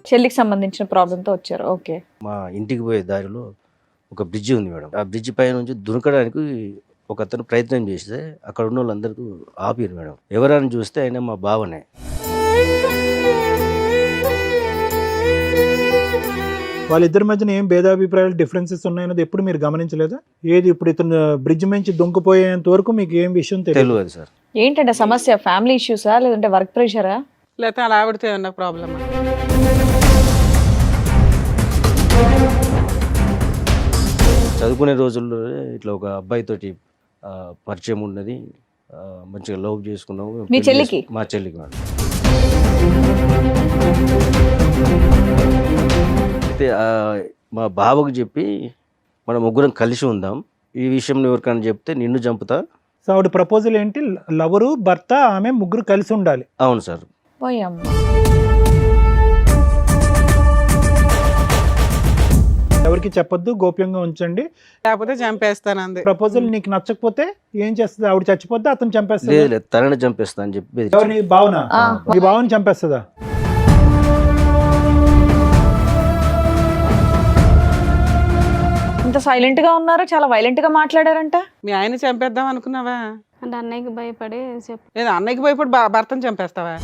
చెల్లికి సంబంధించిన ప్రాబ్లంతో వచ్చారు. ఓకే. మా ఇంటికి పోయే దారిలో ఒక బ్రిడ్జి ఉంది మేడం. ఆ బ్రిడ్జి పై నుంచి దునకడానికి ఒక అతను ప్రయత్నం చేస్తే అక్కడ ఉన్న వాళ్ళందరికీ ఆపిరు మేడం. ఎవరని చూస్తే ఆయన మా బావనే. వాళ్ళిద్దరి మధ్యన ఏం భేదాభిప్రాయాలు డిఫరెన్సెస్ ఉన్నాయన్నది ఎప్పుడు మీరు గమనించలేదా? ఏది ఇప్పుడు ఇతను బ్రిడ్జ్ నుంచి దొంగిపోయేంత వరకు మీకు ఏం విషయం తెలియదు తెలియదు సార్. ఏంటంటే సమస్య? ఫ్యామిలీ ఇష్యూసా లేదంటే వర్క్ ప్రెషరా? లేకపోతే అలా ఆవిడతో ఏమన్నా ప్రాబ్లమా? చదువుకునే రోజుల్లో ఇట్లా ఒక అబ్బాయితోటి పరిచయం ఉన్నది. మంచిగా లవ్ చేసుకున్నాము. మీ చెల్లికి? మా చెల్లికి మేడం. అయితే మా బావకు చెప్పి మనం ముగ్గురం కలిసి ఉందాం, ఈ విషయం ఎవరికైనా చెప్తే నిన్ను చంపుతా. సో ఆవిడ ప్రపోజల్ ఏంటి? లవరు, భర్త, ఆమె ముగ్గురు కలిసి ఉండాలి. అవును సార్. పోయాం. ఎవరికి చెప్పొద్దు, గోప్యంగా ఉంచండి, లేకపోతే చంపేస్తాను అంది. ప్రపోజల్ నీకు నచ్చకపోతే ఏం చేస్తుంది? ఆవిడ చచ్చిపోద్దా, అతను చంపేస్తుంది? లేదు లేదు, తనని చంపేస్తా అని చెప్పి బెదిరించాడు. ఎవరిని? భావన. మీ భావన చంపేస్తుందా? ఇంత సైలెంట్ గా ఉన్నారు, చాలా వైలెంట్ గా మాట్లాడారంట. మీ ఆయన చంపేద్దాం అనుకున్నావా? అంటే అన్నయ్యకి భయపడి లేదా అన్నయ్యకి భయపడి భర్తను చంపేస్తావా?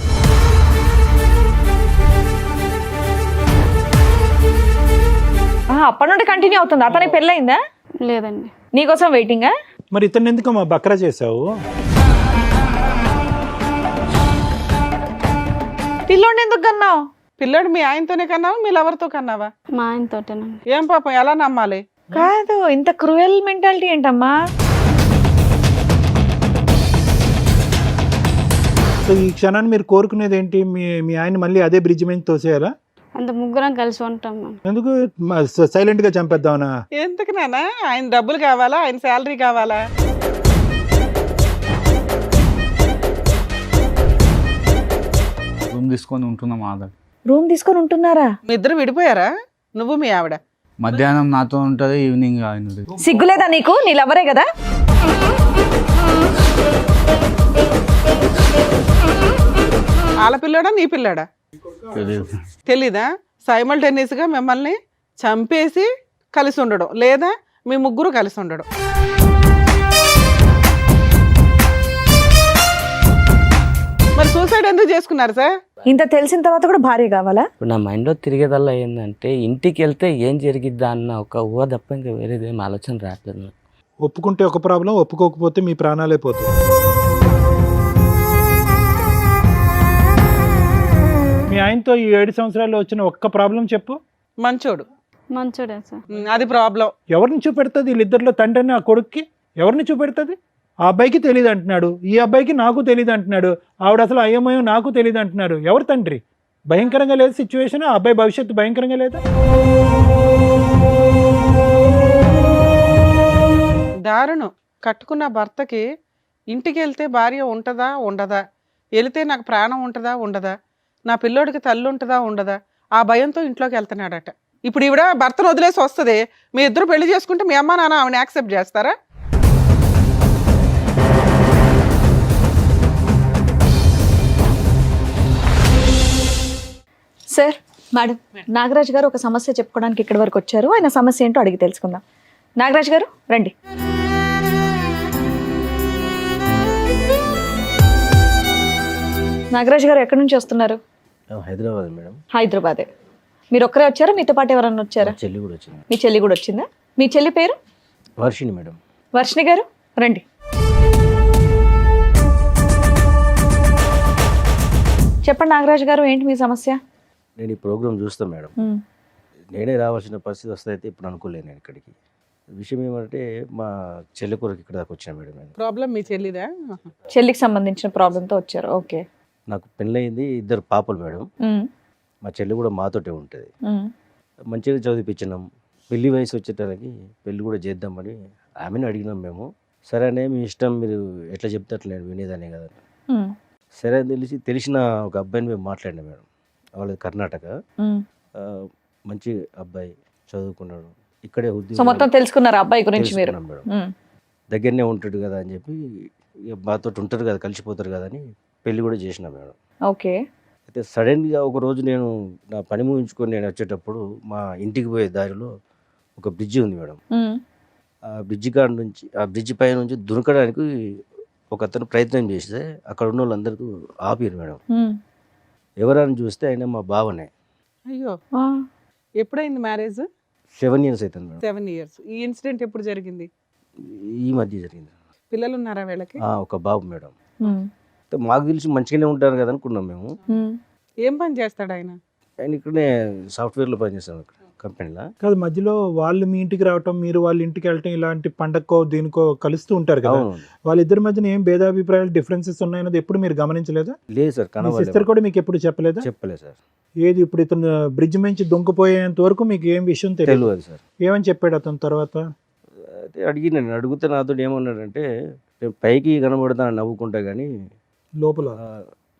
అప్పటి నుండి కంటిన్యూ అవుతుంది. అతనికి పెళ్ళయిందా? లేదండి. నీకోసం వెయిటింగా? మరి ఇతను ఎందుకు మా బక్రా చేసావు? పిల్లోడిని ఎందుకు కన్నావు? పిల్లడు మీ ఆయనతోనే కన్నావా, మీ లవర్తో కన్నావా? మా ఆయనతోటేనండి. ఏం పాపం, ఎలా నమ్మాలి? కాదు, ఇంత క్రూయల్ మెంటాలిటీ ఏంటమ్మా? సో ఈ క్షణాన్ని మీరు కోరుకునేది ఏంటి? మీ ఆయన మళ్ళీ అదే బ్రిడ్జ్ మీద తోసేయాలా? అంత ముగ్గురం కలిసి ఉంటాం మేము. ఎందుకు సైలెంట్ గా చంపేద్దామనా? ఎందుకు నాన్న? ఆయన డబ్బులు కావాలా, ఆయన శాలరీ కావాలా? రూమ్ తీసుకొని ఉంటున్నాం ఆధార్. రూమ్ తీసుకొని ఉంటున్నారా? మీ ఇద్దరు విడిపోయారా? నువ్వు మీ ఆవిడ? మధ్యాహ్నం నాతో ఉంటుంది, ఈవినింగ్ ఆయన. సిగ్గులేదా నీకు? నీ లవరే కదా. వాళ్ళ పిల్లాడా నీ పిల్లాడా తెలియదు. తెలీదా? సైమల్టేనియస్ గా మిమ్మల్ని చంపేసి కలిసి ఉండడం, లేదా మీ ముగ్గురు కలిసి ఉండడం. మరి సూసైడ్ ఎందుకు చేసుకున్నారు సార్? ఇంత తెలిసిన తర్వాత కూడా భార్య కావాలా? ఇప్పుడు నా మైండ్లో తిరిగేదల్లా ఏంటంటే ఇంటికి వెళ్తే ఏం జరిగిద్దా అన్న ఒక ఊహ తప్ప ఇంకా వేరేదేం ఆలోచన రావట్లేదు. ఒప్పుకుంటే ఒక ప్రాబ్లం, ఒప్పుకోకపోతే మీ ప్రాణాలే పోతాయి. మీ ఆయనతో ఈ 7 సంవత్సరాల్లో వచ్చిన ఒక్క ప్రాబ్లం చెప్పు. మంచోడు. మంచోడే సార్. అది ప్రాబ్లం. ఎవరిని చూపెడుతుంది? వీళ్ళిద్దరిలో తండ్రిని ఆ కొడుక్కి ఎవరిని చూపెడుతుంది? ఆ అబ్బాయికి తెలియదు అంటున్నాడు, ఈ అబ్బాయికి నాకు తెలియదు అంటున్నాడు, ఆవిడ అసలు అయ్యమయం నాకు తెలియదు అంటున్నారు. ఎవరు తండ్రి? భయంకరంగా లేదు సిచ్యువేషన్. ఆ అబ్బాయి భవిష్యత్తు భయంకరంగా లేదా? దారుణం. కట్టుకున్న భర్తకి ఇంటికి వెళ్తే భార్య ఉంటుందా ఉండదా, వెళితే నాకు ప్రాణం ఉంటుందా ఉండదా, నా పిల్లోడికి తల్లి ఉంటుందా ఉండదా, ఆ భయంతో ఇంట్లోకి వెళ్తున్నాడట. ఇప్పుడు ఈవిడ భర్తను వదిలేసి వస్తుంది, మీ ఇద్దరు పెళ్లి చేసుకుంటే మీ అమ్మ నాన్న ఆవిడని యాక్సెప్ట్ చేస్తారా? సార్, మేడం, నాగరాజ్ గారు ఒక సమస్య చెప్పుకోవడానికి ఇక్కడి వరకు వచ్చారు. ఆయన సమస్య ఏంటో అడిగి తెలుసుకుందాం. నాగరాజ్ గారు రండి. నాగరాజ్ గారు ఎక్కడి నుంచి వస్తున్నారు? హైదరాబాద్ మేడం. హైదరాబాదే. మీరు ఒక్కరే వచ్చారా? మీతో పాటు ఎవరన్నా వచ్చారా? మా చెల్లి కూడా వచ్చింది. మీ చెల్లి కూడా వచ్చిందా? మీ చెల్లి పేరు? వర్షిణి మేడం. వర్షిణి గారు రండి. చెప్పండి నాగరాజ్ గారు, ఏంటి మీ సమస్య? నేను ఈ ప్రోగ్రామ్ చూస్తాను మేడం. నేనే రావాల్సిన పరిస్థితి వస్తే అయితే ఇప్పుడు అనుకోలేను నేను ఇక్కడికి. విషయం ఏమంటే మా చెల్లి కొరకు ఇక్కడ దాకా వచ్చాను మేడం. నేను ప్రాబ్లం మీ చెల్లిదా? చెల్లికి సంబంధించిన ప్రాబ్లంతో వచ్చారు. ఓకే. నాకు పెళ్ళయింది, 2 పాపలు మేడం. మా చెల్లి కూడా మాతోటే ఉంటుంది. మంచిగా చదివిపించినాం. పెళ్లి వయసు వచ్చేటానికి పెళ్లి కూడా చేద్దామని ఆమెను అడిగినాం మేము. సరే అనే మీ ఇష్టం, మీరు ఎట్లా చెప్తే అట్లా నేను వినేదానే కదా. సరే అని తెలిసిన ఒక అబ్బాయిని మేము మాట్లాడినాం మేడం. వాళ్ళది కర్ణాటక. మంచి అబ్బాయి, చదువుకున్నాడు, ఇక్కడే సో మొత్తం తెలుసుకున్నారు అబ్బాయి గురించి మీరు? మేడం దగ్గరనే ఉంటాడు కదా అని చెప్పి, మాతో ఉంటారు కదా, కలిసిపోతారు కదా అని పెళ్లి కూడా చేసినాం మేడం. ఓకే. అయితే సడన్గా ఒక రోజు నేను నా పని ముగించుకొని నేను వచ్చేటప్పుడు మా ఇంటికి పోయే దారిలో ఒక బ్రిడ్జి ఉంది మేడం. ఆ బ్రిడ్జి కాడ నుంచి ఆ బ్రిడ్జి పై నుంచి దునకడానికి ఒక అతను ప్రయత్నం చేస్తే అక్కడ ఉన్న వాళ్ళందరూ ఆపారు మేడం. ఎవరని చూస్తే ఆయన మా బావనే. అయ్యో, ఎప్పుడైంది మ్యారేజ్? 7 years అవుతుంది మేడం. 7 years. ఈ ఇన్సిడెంట్ ఎప్పుడు జరిగింది? ఈ మధ్య జరిగింది. పిల్లలు ఉన్నారా వీళ్ళకి? ఒక బాబు మేడం. అయితే మాకు తెలిసి మంచిగానే ఉంటారు కదా అనుకున్నాం మేము. ఏం పని చేస్తాడు ఆయన? ఆయన ఇక్కడనే సాఫ్ట్వేర్లో పనిచేస్తాం ఇక్కడ కంపెనీలో. కాదు, మధ్యలో వాళ్ళు మీ ఇంటికి రావటం, మీరు వాళ్ళ ఇంటికి వెళ్ళటం, ఇలాంటి పండక్కో దీనికో కలుస్తూ ఉంటారు కదా. అవును. వాళ్ళిద్దరి మధ్యన ఏం భేదాభిప్రాయాలు, డిఫరెన్సెస్ ఉన్నాయన్నది ఎప్పుడు మీరు గమనించలేదా? లేదు సార్, మీ సిస్టర్ కూడా మీకు ఎప్పుడు చెప్పలేదా? చెప్పలేదు సార్. ఏది ఇప్పుడు ఇతను బ్రిడ్జ్ నుంచి దొంగపోయేంత వరకు మీకు ఏం విషయం తెలియదు? తెలియదు సార్. ఏమని చెప్పాడు అతను తర్వాత? అయితే నేను అడిగితే నాతో ఏమన్నాడంటే, నేను పైకి కనబడతాను నవ్వుకుంటా కానీ లోపల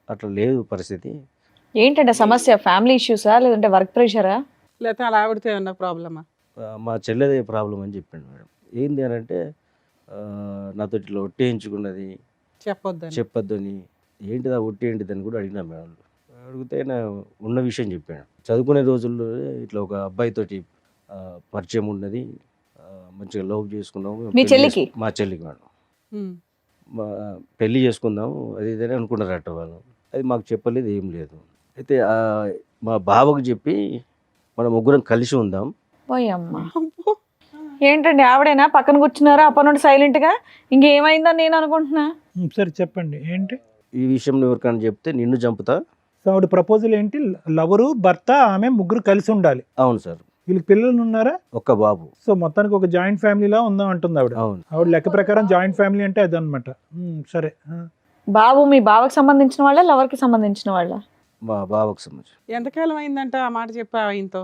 అట్లా లేదు పరిస్థితి. ఏంటంటే సమస్య? ఫ్యామిలీ ఇష్యూసా లేదంటే వర్క్ ప్రెషరా? లేకపోతే అలా ఆవిడతో ఏమన్నా ప్రాబ్లమా? మా చెల్లెదే ప్రాబ్లం అని చెప్పాడు మేడం. ఏంది అని అంటే నాతో ఇట్లా ఒట్టేయించుకున్నది చెప్పొద్దు అని. ఏంటిదా ఒట్టి ఏంటిదని కూడా అడిగినా మేడం. అడిగితే ఆయన ఉన్న విషయం చెప్పాడు. చదువుకునే రోజుల్లో ఇట్లా ఒక అబ్బాయితోటి పరిచయం ఉన్నది, మంచిగా లవ్ చేసుకున్నాము. మీ చెల్లికి? మా చెల్లికి మేడం. పెళ్లి చేసుకుందాము అది ఇదని అనుకున్నారట వాళ్ళు. అది మాకు చెప్పలేదు, ఏం లేదు. అయితే మా బావకు చెప్పి మనం ముగ్గురం కలిసి ఉందాం. పోయమ్మా, ఏంటండి ఆవిడేనా పక్కన కూర్చున్నారా అప్పటి నుండి సైలెంట్ గా? ఇంకేమైందని నేను అనుకుంటున్నా. సరే చెప్పండి ఏంటి ఈ విషయం ఎవరికైనా చెప్తే నిన్ను చంపుతా. సో ఆవిడ ప్రపోజల్ ఏంటి? లవరు, భర్త, ఆమె ముగ్గురు కలిసి ఉండాలి. అవును సార్. వీళ్ళకి పిల్లలు ఉన్నారా? ఒక్క బాబు. సో మొత్తానికి ఒక జాయింట్ ఫ్యామిలీలా ఉందాం అంటుంది ఆవిడ. అవును. ఆవిడ లెక్క ప్రకారం జాయింట్ ఫ్యామిలీ అంటే అదనమాట. సరే. బాబు మీ బావకి సంబంధించిన వాళ్ళ లవర్ కి సంబంధించిన వాళ్ళ? మా బావకు సంబంధించి. ఎంతకాలం అయిందంట ఆ మాట చెప్పా ఆయనతో?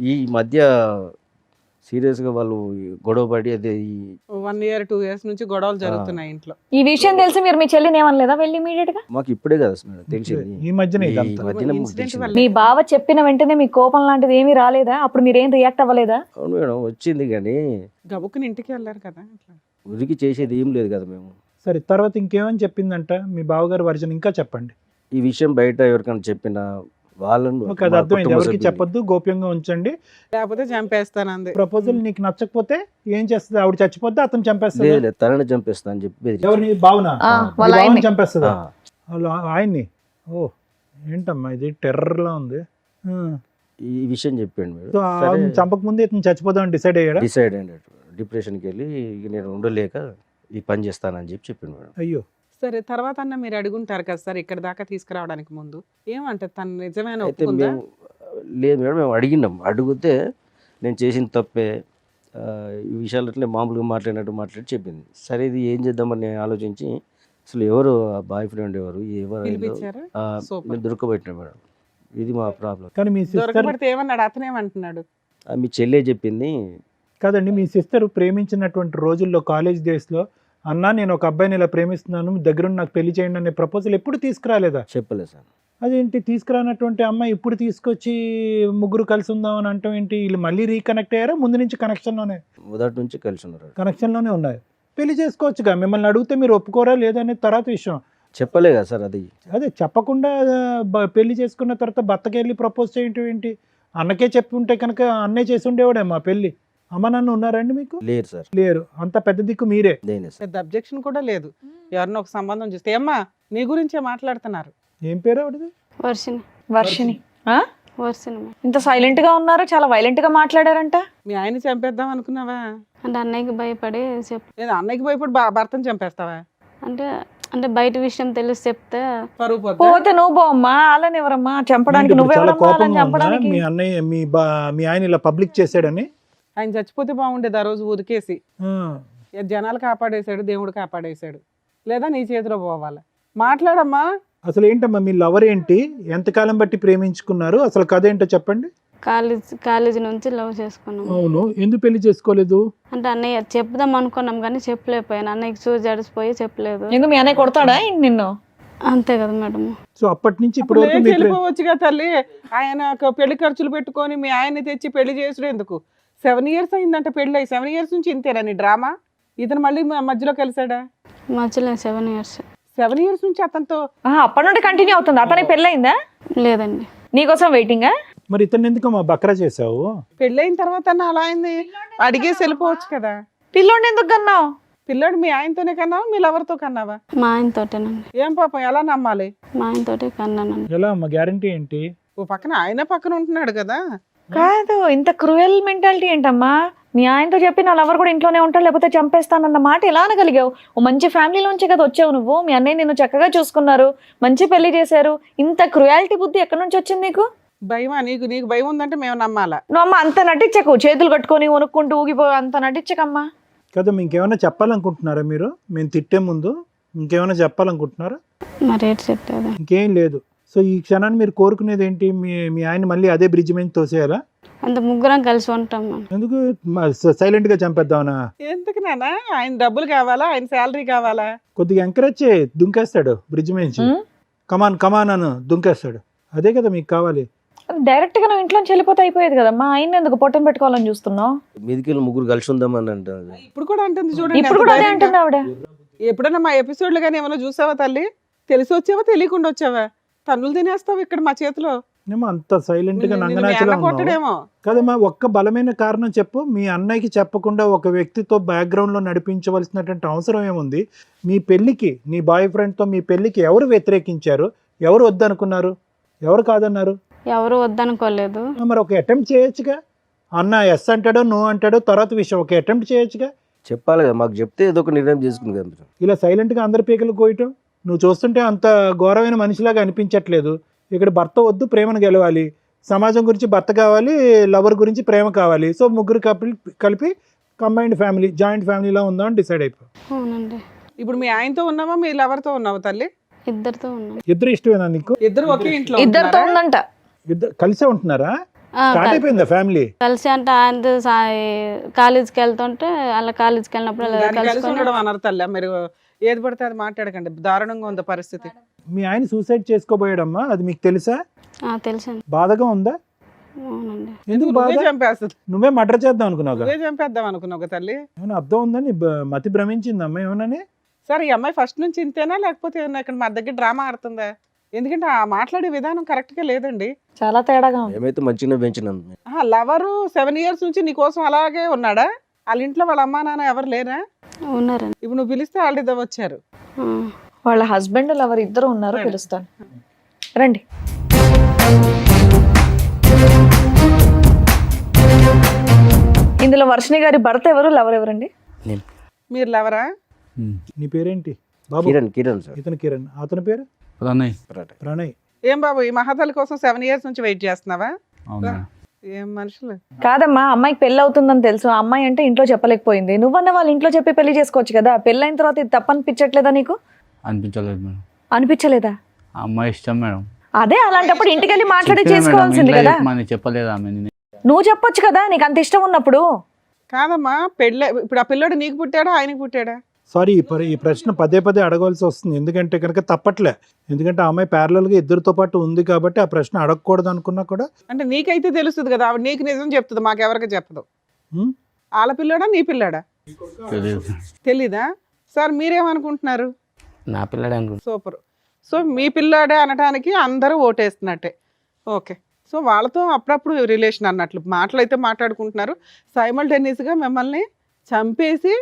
ఈ మధ్య సీరియస్గా వాళ్ళు గొడవ పడి అదే 1 year 2 years నుంచి గొడవలు జరుగుతున్నాయి ఇంట్లో. ఈ విషయం తెలిసి మీరు మీ చెల్లిని ఏమనలేదా వెళ్ళి ఇమీడియట్ గా? మాకు ఇప్పుడే కదా మేడం తెలిసింది. ఈ మధ్యనే ఈ ఇదంతా. మధ్యనే మాకు Incident తెలిసింది. వల్ల. మీ బావ చెప్పిన వెంటనే మీ కోపం లాంటిది ఏమీ రాలేదా? అప్పుడు మీరేం రియాక్ట్ అవ్వలేదా? అవును మేడం, వచ్చింది కానీ గబుక్కుని ఇంటికి వెళ్ళారు కదా. ఉరికి చేసేది ఏం లేదు కదా మేము. సరే, తర్వాత ఇంకేమని చెప్పిందంట మీ బావగారు వర్జన్? ఇంకా చెప్పండి. ఈ విషయం బయట ఎవరికైనా చెప్పినా వాళ్ళను ఓకే, అది మా అర్థమైంది. కుటుంబ ఎవరికి సభ్యులు- చెప్పొద్దు, గోప్యంగా ఉంచండి. లేకపోతే చంపేస్తానంది. ప్రపోజల్ నీకు నచ్చకపోతే ఏం చేస్తుంది? ఆవిడ చచ్చిపోతే అతను చంపేస్తాడు. లేదు తనని చంపేస్తా అని చెప్పి బెదిరించాడు. ఎవరిని? భావన? వాళ్ళ ఆయన్ని. చంపేస్తుందా? ఆ, వాళ్ళ ఆయన్ని? ఓ, ఏంటమ్మా ఇది టెర్రర్లా ఉంది. ఈ విషయం చెప్పాడు మేడం. సో చంపక ముందే ఇతను చచ్చిపోదామని డిసైడ్ అయ్యాడా? డిసైడ్ అయినట్టు డిప్రెషన్కి వెళ్ళి ఇక నేను ఉండలేక ఈ పని చేస్తానని చెప్పి చెప్పిండు మేడం. అయ్యో. సరే, తర్వాత అన్న మీరు అడుగుంటారు కదా సార్ ఇక్కడ దాకా తీసుకురావడానికి ముందు ఏమంటే తను నిజమైన అయితే ఒప్పుకుందా? మేము లేదు మేడం, మేము అడిగినాం. అడిగితే నేను చేసిన తప్పే, ఈ విషయాలు అట్లే మామూలుగా మాట్లాడి చెప్పింది. సరే ఇది ఏం చేద్దామని నేను ఆలోచించి అసలు ఎవరు బాయ్ ఫ్రెండ్ ఎవరు పిలిపించారా? Super. మేము దొరకబెట్టినాం మేడం. ఇది మా ప్రాబ్లం. కానీ మీ సిస్టర్ దొరకబడితే ఏమన్నాడు? అతనేమంటున్నాడు? మీ చెల్లె చెప్పింది. కాదండి, మీ సిస్టర్ ప్రేమించినటువంటి రోజుల్లో కాలేజ్ డేస్లో అన్నా నేను ఒక అబ్బాయిని ఇలా ప్రేమిస్తున్నాను, దగ్గరుండి నాకు పెళ్లి చేయండి అనే ప్రపోజల్ ఎప్పుడు తీసుకురాలేదా? చెప్పలేదు సార్. అదేంటి తీసుకురానటువంటి అమ్మాయి ఇప్పుడు తీసుకొచ్చి ముగ్గురు కలిసి ఉందామని అంటాం ఏంటి? వీళ్ళు మళ్ళీ రీకనెక్ట్ అయ్యారా? ముందు నుంచి మొదటి నుంచి కలిసి ఉన్నారు. కనెక్షన్లోనే ఉన్నాయి. పెళ్లి చేసుకోవచ్చుగా. మిమ్మల్ని అడిగితే మీరు ఒప్పుకోరా లేదనే తర్వాత విషయం. చెప్పలే కదా సార్. అది అదే చెప్పకుండా పెళ్లి చేసుకున్న తర్వాత భర్తకి వెళ్ళి ప్రపోజ్ చేయటం ఏంటి? అన్నకే చెప్పి ఉంటే కనుక అన్నే చేసి ఉండేవాడే మా పెళ్లి. అమ్మ నాన్న ఉన్నారండి మీకు? లేరు సార్. లేరు. అంత పెద్ద దిక్కు మీరే. దేనే సార్. పెద్ద అబ్జెక్షన్ కూడా లేదు. ఎవరినో ఒక సంబంధం చూస్తే ఏమ్మా నీ గురించే మాట్లాడుతున్నారు. ఏం పేరు ఆవిడది? వర్షిని. వర్షిని. ఆ? వర్షిని మేడం. ఇంత సైలెంట్ గా ఉన్నారు, చాలా వైలెంట్ గా మాట్లాడారంట. మీ ఆయన చంపేద్దాం అనుకున్నావా? అంటే అన్నయ్యకి భయపడి లేదా అన్నయ్యకి భయపడి భర్తను చంపేస్తావా? అంటే అంటే బయట విషయం తెలిసి చెప్తే పరువు పోద్దా? పోతే నువ్వు పోమ్మా, వాళ్ళని ఎవరమ్మా చంపడానికి? ఇప్పుడు చాలా నువ్వెవరమ్మా వాళ్ళని కోపంగా ఉందా? చంపడానికి? మీ అన్నయ్య మీ ఆయన ఇలా పబ్లిక్ చేసాడని? ఆయన చచ్చిపోతే బాగుండేది ఆ రోజు ఉరికేసి. ఆ. జనాలు కాపాడేశాడు, దేవుడు కాపాడేశాడు. లేదా నీ చేతిలో పోవాలి. మాట్లాడమ్మా. అసలు ఏంటమ్మా మీ లవర్ ఏంటి? ఎంతకాలం బట్టి ప్రేమించుకున్నారు? అసలు కథ ఏంటో చెప్పండి. కాలేజీ నుంచి లవ్ చేసుకున్నాం. అవును, ఎందుకు పెళ్లి చేసుకోలేదు? అంటే అన్నయ్య చెప్దాం అనుకున్నాం కానీ చెప్పలేకపోయాను. అన్నయ్యకి చూసి జడిసిపోయి చెప్పలేదు. ఎందుకు మీ అన్నయ్య కొడతాడా ఏంటి నిన్ను? అంతే కదా మేడం. సో అప్పటి నుంచి ఇప్పుడు వరకు మీ వెళ్ళిపోవచ్చుగా తల్లి. ఆయన పెళ్లి ఖర్చులు పెట్టుకొని మీ ఆయన్ని తెచ్చి పెళ్లి చేసుడు ఎందుకు? 7 years అయిందంట పెళ్లి అయ్యి. 7 years నుంచి ఇంతేనా నీ డ్రామా? ఇతను మళ్ళీ మధ్యలో కలిసాడా? మధ్యలో 7 years. 7 years నుంచి అతనితో అప్పటి నుండి కంటిన్యూ అవుతుంది. అతనికి పెళ్ళయిందా? లేదండి. నీకోసం వెయిటింగా? మరి ఇతను ఎందుకు మా బక్రా చేసావు? పెళ్ళైన తర్వాత అలా అయింది, అడిగేసి వెళ్ళిపోవచ్చు కదా. పిల్లోడిని ఎందుకు కన్నావు? పిల్లాడు మీ ఆయనతోనే కన్నావా, మీ లవర్తో కన్నావా? మా ఆయనతోటేనండి. ఏం పాపం, ఎలా నమ్మాలి? మా ఆయనతోటే కన్నానండి. ఎలా అమ్మ, గ్యారంటీ ఏంటి? ఓ పక్కన ఆయన పక్కన ఉంటున్నాడు కదా. కాదు, ఇంత క్రూయల్ మెంటాలిటీ ఏంటమ్మా? మీ ఆయనతో చెప్పి నా లవర్ కూడా ఇంట్లోనే ఉంటాడు లేకపోతే చంపేస్తానన్న మాట ఎలా అనగలిగావు? ఓ మంచి ఫ్యామిలీలోంచే కదా వచ్చావు నువ్వు. మీ అన్నయ్య నిన్ను చక్కగా చూసుకున్నారు, మంచి పెళ్లి చేశారు. ఇంత క్రూయాలిటీ బుద్ధి ఎక్కడి నుంచి వచ్చింది నీకు? భయమా నీకు? నీకు భయం ఉందంటే మేము నమ్మాలా? నువ్వు అమ్మ అంత నటించకు, చేతులు కట్టుకొని వణుక్కుంటూ ఊగిపో, అంత నటించకమ్మా. కదా, ఇంకేమైనా చెప్పాలనుకుంటున్నారా మీరు? మేము తిట్టే ముందు ఇంకేమైనా చెప్పాలనుకుంటున్నారా? మరి ఏంటి చెప్పేది? ఇంకేం లేదు. సో ఈ క్షణాన్ని మీరు కోరుకునేది ఏంటి? మీ ఆయన మళ్ళీ అదే బ్రిడ్జ్ మీద తోసేయాలా? అంత ముగ్గురం కలిసి ఉంటాం మనం. ఎందుకు సైలెంట్ గా చంపేద్దామనా? ఎందుకు నాన్న? ఆయన డబ్బులు కావాలా, ఆయన శాలరీ కావాలా? కొద్దిగా ఎంకరేజ్ చేయి, దుంకేస్తాడు బ్రిడ్జ్ మీద నుంచి. కమాన్ కమాన్ అని దుంకేస్తాడు. అదే కదా మీకు కావాలి. డైరెక్ట్ గా నువ్వు ఇంట్లోంచి వెళ్ళిపోతే అయిపోయేది కదమ్మా. ఆయన ఎందుకు పొట్టం పెట్టుకోవాలని చూస్తున్నావు? మీదికెళ్ళి ముగ్గురు కలిసి ఉందామని అంటారు. ఇప్పుడు కూడా అంటుంది చూడండి. ఇప్పుడు ఎంత కూడా అదే ధైర్యంగా. అంటుంది ఆవిడ. ఎప్పుడైనా మా ఎపిసోడ్లు కానీ ఏమైనా చూసావా తల్లి? తెలిసి వచ్చావా, తెలియకుండా వచ్చావా? తన్నులు తినేస్తావు ఇక్కడ మా చేతిలో. ఏమో అంత సైలెంట్ గా నిన్ను మీ నంగనాచిలా అన్న ఉన్నావు. కొట్టడేమో. కదమ్మా, ఒక్క బలమైన కారణం చెప్పు. మీ అన్నయ్యకి చెప్పకుండా ఒక వ్యక్తితో బ్యాక్గ్రౌండ్ లో నడిపించవలసినటువంటి అవసరం ఏముంది? మీ పెళ్లికి, నీ బాయ్ ఫ్రెండ్ తో మీ పెళ్లికి ఎవరు వ్యతిరేకించారు? ఎవరు వద్దనుకున్నారు? ఎవరు కాదన్నారు? ఎవరు వద్దనుకోలేదు. మరి ఒక అటెంప్ట్ చేయొచ్చుగా. అన్న ఎస్ అంటాడో నో అంటాడో తర్వాత విషయం, ఒక అటెంప్ట్ చేయొచ్చుగా. చెప్పాలి కదా, మాకు చెప్తే ఏదో ఒక నిర్ణయం చేసుకుంది కదా. ఇలా సైలెంట్ గా అందరి పీకలు కోయటం నువ్వు చూస్తుంటే అంత ఘోరమైన మనిషిలాగా అనిపించట్లేదు. ఇక్కడ భర్త వద్దు, ప్రేమను గెలవాలి. సమాజం గురించి భర్త కావాలి, లవర్ గురించి ప్రేమ కావాలి. సో ముగ్గురు కలిపి కంబైన్డ్ ఫ్యామిలీ, జాయింట్ ఫ్యామిలీలా ఉందా అని డిసైడ్ అయిపో. అవునండి. ఇప్పుడు మీ ఆయనతో ఉన్నావా, మీ లవర్తో ఉన్నావా తల్లి? ఇద్దరితో ఉన్నాం. ఇద్దరు ఇష్టమేనా నీకు? ఇద్దరు ఒకే ఇంట్లో ఇద్దరితో ఉంటున్నారా? ఉందంట. ఇద్దరు కలిసే ఉంటున్నారా? ఆ, స్టార్ట్ అయిపోయిందా ఫ్యామిలీ? కలిసి అంటే ఆయన కాలేజీకి వెళ్తుంటే అలా కాలేజీకి వెళ్ళినప్పుడు అలా దాన్ని కలిసి కలుసుకొని ఉండడం అన్నారు తల్లి. మీరు ఏది పడితే అది మాట్లాడకండి, దారుణంగా ఉంది పరిస్థితి. మీ ఆయన సూసైడ్ చేసుకోబోయాడమ్మా, అది మీకు తెలుసా? తెలుసండి. బాధగా ఉందా? అవునండి. ఎందుకు బాధ? నువ్వే చంపేస్తుంది. నువ్వే మర్డర్ చేద్దాం అనుకున్నావు. నువ్వే చంపేద్దాం అనుకున్నావు తల్లి. ఏమైనా అర్థం ఉందని మతి భ్రమించిందమ్మా ఏమోనని? సరే, ఈ అమ్మాయి ఫస్ట్ నుంచి ఇంతేనా, లేకపోతే ఏమన్నా ఇక్కడ మా దగ్గర డ్రామా ఆడుతుందా? ఎందుకంటే ఆ మాట్లాడే విధానం కరెక్ట్ గా లేదండి. చాలా తేడాగా ఉంది. మేమైతే మంచిగా పెంచినాం. లవరు 7 years నుంచి నీ కోసం అలాగే ఉన్నాడా? వాళ్ళ ఇంట్లో వాళ్ళ అమ్మా నాన్న ఎవరు లేరా? ఉన్నారండి. ఇప్పుడు నువ్వు పిలిస్తే వాళ్ళు ఇద్దరు వచ్చారు. ఆ. వాళ్ళ హస్బెండ్ లవర్ ఇద్దరు ఉన్నారు, పిలుస్తాను రండి. ఇందులో వర్షిణి గారి భర్త ఎవరు, లవర్ ఎవరండి? మీరు లవరా? నీ పేరేంటి బాబు? కిరణ్ సార్. ఇతను కిరణ్. అతని పేరు ప్రణయ్. ప్రణయ్. ఏం బాబు, ఈ మహాతల్లి కోసం 7 years నుంచి వెయిట్ చేస్తున్నావా? అవునా? ఏం మనుషులు. కాదమ్మా, అమ్మాయికి పెళ్లి అవుతుందని తెలుసు. ఆ అమ్మాయి అంటే ఇంట్లో చెప్పలేకపోయింది. నువ్వన్న వాళ్ళ ఇంట్లో చెప్పి పెళ్లి చేసుకోవచ్చు కదా. పెళ్ళైన తర్వాత ఇది తప్పనిపించట్లేదా నీకు? అనిపించలేదు మేడం. అనిపించలేదా? ఆ అమ్మాయి ఇష్టం మేడం. అదే, అలాంటప్పుడు ఇంటికి వెళ్ళి మాట్లాడి చెప్పినా మేడం, చేసుకోవాల్సింది ఇంట్లో కదా. చెప్పమని చెప్పలేదు ఆమె. నువ్వు చెప్పొచ్చు కదా, నీకు అంత ఇష్టం ఉన్నప్పుడు. కాదమ్మా, పెళ్ళి ఇప్పుడు ఆ పిల్లోడు నీకు పుట్టాడా, ఆయనకి పుట్టాడా? సారీ, ఈ ప్రశ్న పదే పదే అడగవలసి వస్తుంది. ఎందుకంటే కనుక తప్పట్లే. ఎందుకంటే ఆ అమ్మాయి parallel గా ఇద్దరితో పాటు ఉంది కాబట్టి ఆ ప్రశ్న అడగకూడదు అనుకున్నా కూడా. అంటే నీకైతే తెలుస్తుంది కదా, ఆవిడ నీకు నిజం చెప్తుంది, మాకెవరికి చెప్పదు. ఉమ్, వాళ్ళ పిల్లోడా నీ పిల్లాడా? తెలియదు. తెలీదా? సార్ మీరేమనుకుంటున్నారు? నా పిల్లడే అనుకుంటా. సూపర్. సో మీ పిల్లాడే అనడానికి అందరూ ఓటేస్తున్నట్టే. ఓకే. సో వాళ్ళతో అప్పుడప్పుడు రిలేషన్ అన్నట్లు మాటలు అయితే మాట్లాడుకుంటున్నారు. సైమల్టేనియస్గా మిమ్మల్ని చంపేసి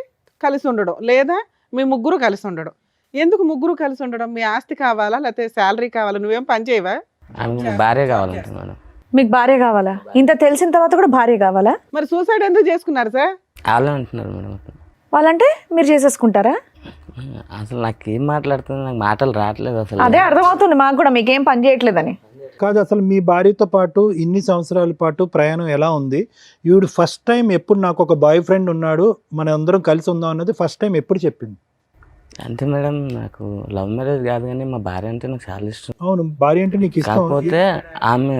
కలిసి ఉండడం, లేదా మీ ముగ్గురు కలిసి ఉండడం. ఎందుకు ముగ్గురు కలిసి ఉండడం? మీ ఆస్తి కావాలా, లేకపోతే శాలరీ కావాలా? నువ్వేం పని చేయవా? ఆమె భార్య కావాలంటే మేడం. మీకు భార్య కావాలా? ఇంత తెలిసిన తర్వాత కూడా భార్య కావాలా? మరి సూసైడ్ ఎందుకు చేసుకున్నారు సార్? వాళ్ళే అంటున్నారు మేడం. వాళ్ళంటే మీరు చేసేసుకుంటారా? అసలు నాకు ఏం మాట్లాడుతుంది, నాకు మాటలు రావట్లేదు అసలు. అదే అర్థమవుతుంది మాకు కూడా, మీకేం పని చేయట్లేదని. కాదు, అసలు మీ భార్యతో పాటు ఇన్ని సంవత్సరాల పాటు ప్రయాణం ఎలా ఉంది? ఈవిడ ఫస్ట్ టైం ఎప్పుడు నాకు ఒక బాయ్ ఫ్రెండ్ ఉన్నాడు, మన అందరం కలిసి ఉందాం అన్నది ఫస్ట్ టైం ఎప్పుడు చెప్పింది? అంతే మేడం, నాకు లవ్ మ్యారేజ్ కాదు కానీ మా భార్య అంటే నాకు చాలా ఇష్టం. అవును, భార్య అంటే నీకు ఇష్టం. కాకపోతే ఆమె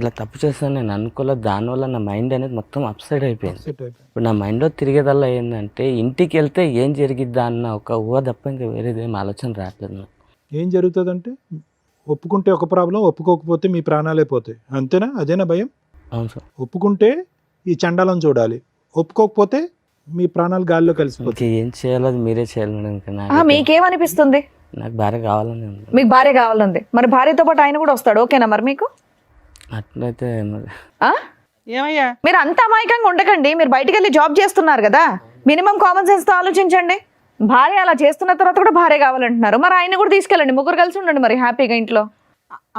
ఇలా తప్పు చేస్తాను నేను అనుకోలేదు. దానివల్ల నా మైండ్ అనేది మొత్తం అప్సైడ్ అయిపోయింది. ఇప్పుడు నా మైండ్లో తిరిగేదల్లా ఏంటంటే ఇంటికి వెళ్తే ఏం జరిగిద్దా అన్న ఒక ఊహ తప్ప ఇంకా వేరేదేం ఆలోచన రావట్లేదు నాకు. ఏం జరుగుతుందంటే ఒప్పుకుంటే ఒక ప్రాబ్లం, ఒప్పుకోకపోతే మీ ప్రాణాలే పోతాయి, అంతేనా? అదేనా భయం? అవును సార్. ఒప్పుకుంటే ఈ చండాలం చూడాలి, ఒప్పుకోకపోతే మీ ప్రాణాలు గాల్లో కలిసిపోతాయి. ఇంకేం చేయాలో అది మీరే చేయాలి మేడం. ఇంకా నాకు మీకేమనిపిస్తుంది? నాకు భార్య కావాలని ఉంది. మీకు భార్య కావాలంది, మరి భార్యతో పాటు ఆయన కూడా వస్తాడు, ఓకేనా మరి మీకు? అట్లయితే మరి ఆ? ఏమయ్యా మీరు అంత అమాయకంగా ఉండకండి. మీరు బయటికి వెళ్ళి జాబ్ చేస్తున్నారు కదా, మినిమం కామన్ సెన్స్ తో ఆలోచించండి. భార్య అలా చేస్తున్న తర్వాత కూడా భార్య కావాలంటున్నారు, మరి ఆయన కూడా తీసుకెళ్ళండి, ముగ్గురు కలిసి ఉండండి మరి హ్యాపీగా ఇంట్లో.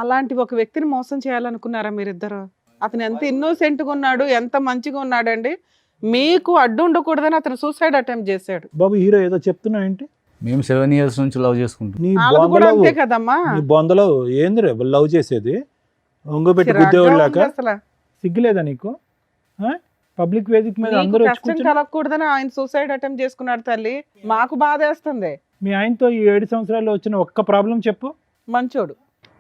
అలాంటి ఒక వ్యక్తిని మోసం చేయాలనుకున్నారా మీరిద్దరు? అతను ఎంత ఇన్నోసెంట్గా ఉన్నాడు, ఎంత మంచిగా ఉన్నాడండి. మీకు అడ్డు ఉండకూడదని అతను సూసైడ్ అటెంప్ట్ చేశాడు. బాబు హీరో ఏదో చెప్తున్నావు ఏంటి? మేము 7 years నుంచి లవ్ చేసుకుంటాం. నీ వాళ్ళది కూడా బొందలో అంతే కదమ్మా. నీ బొందలో ఏంది లవ్ చేసేది? ఒంగోబెట్టి చిరాగ్గా గుద్దేవాళ్ళాక ఉంది అసలు. సిగ్గులేదా నీకు? పబ్లిక్ వేదిక మీద నీకు అందరూ వచ్చి కష్టం కూర్చుని కలగకూడదని ఆయన సూసైడ్ అటెంప్ట్ చేసుకున్నాడు తల్లి. మాకు బాధేస్తుంది. మీ ఆయనతో ఈ 7 సంవత్సరాల్లో వచ్చిన ఒక్క ప్రాబ్లం చెప్పు. మంచోడు.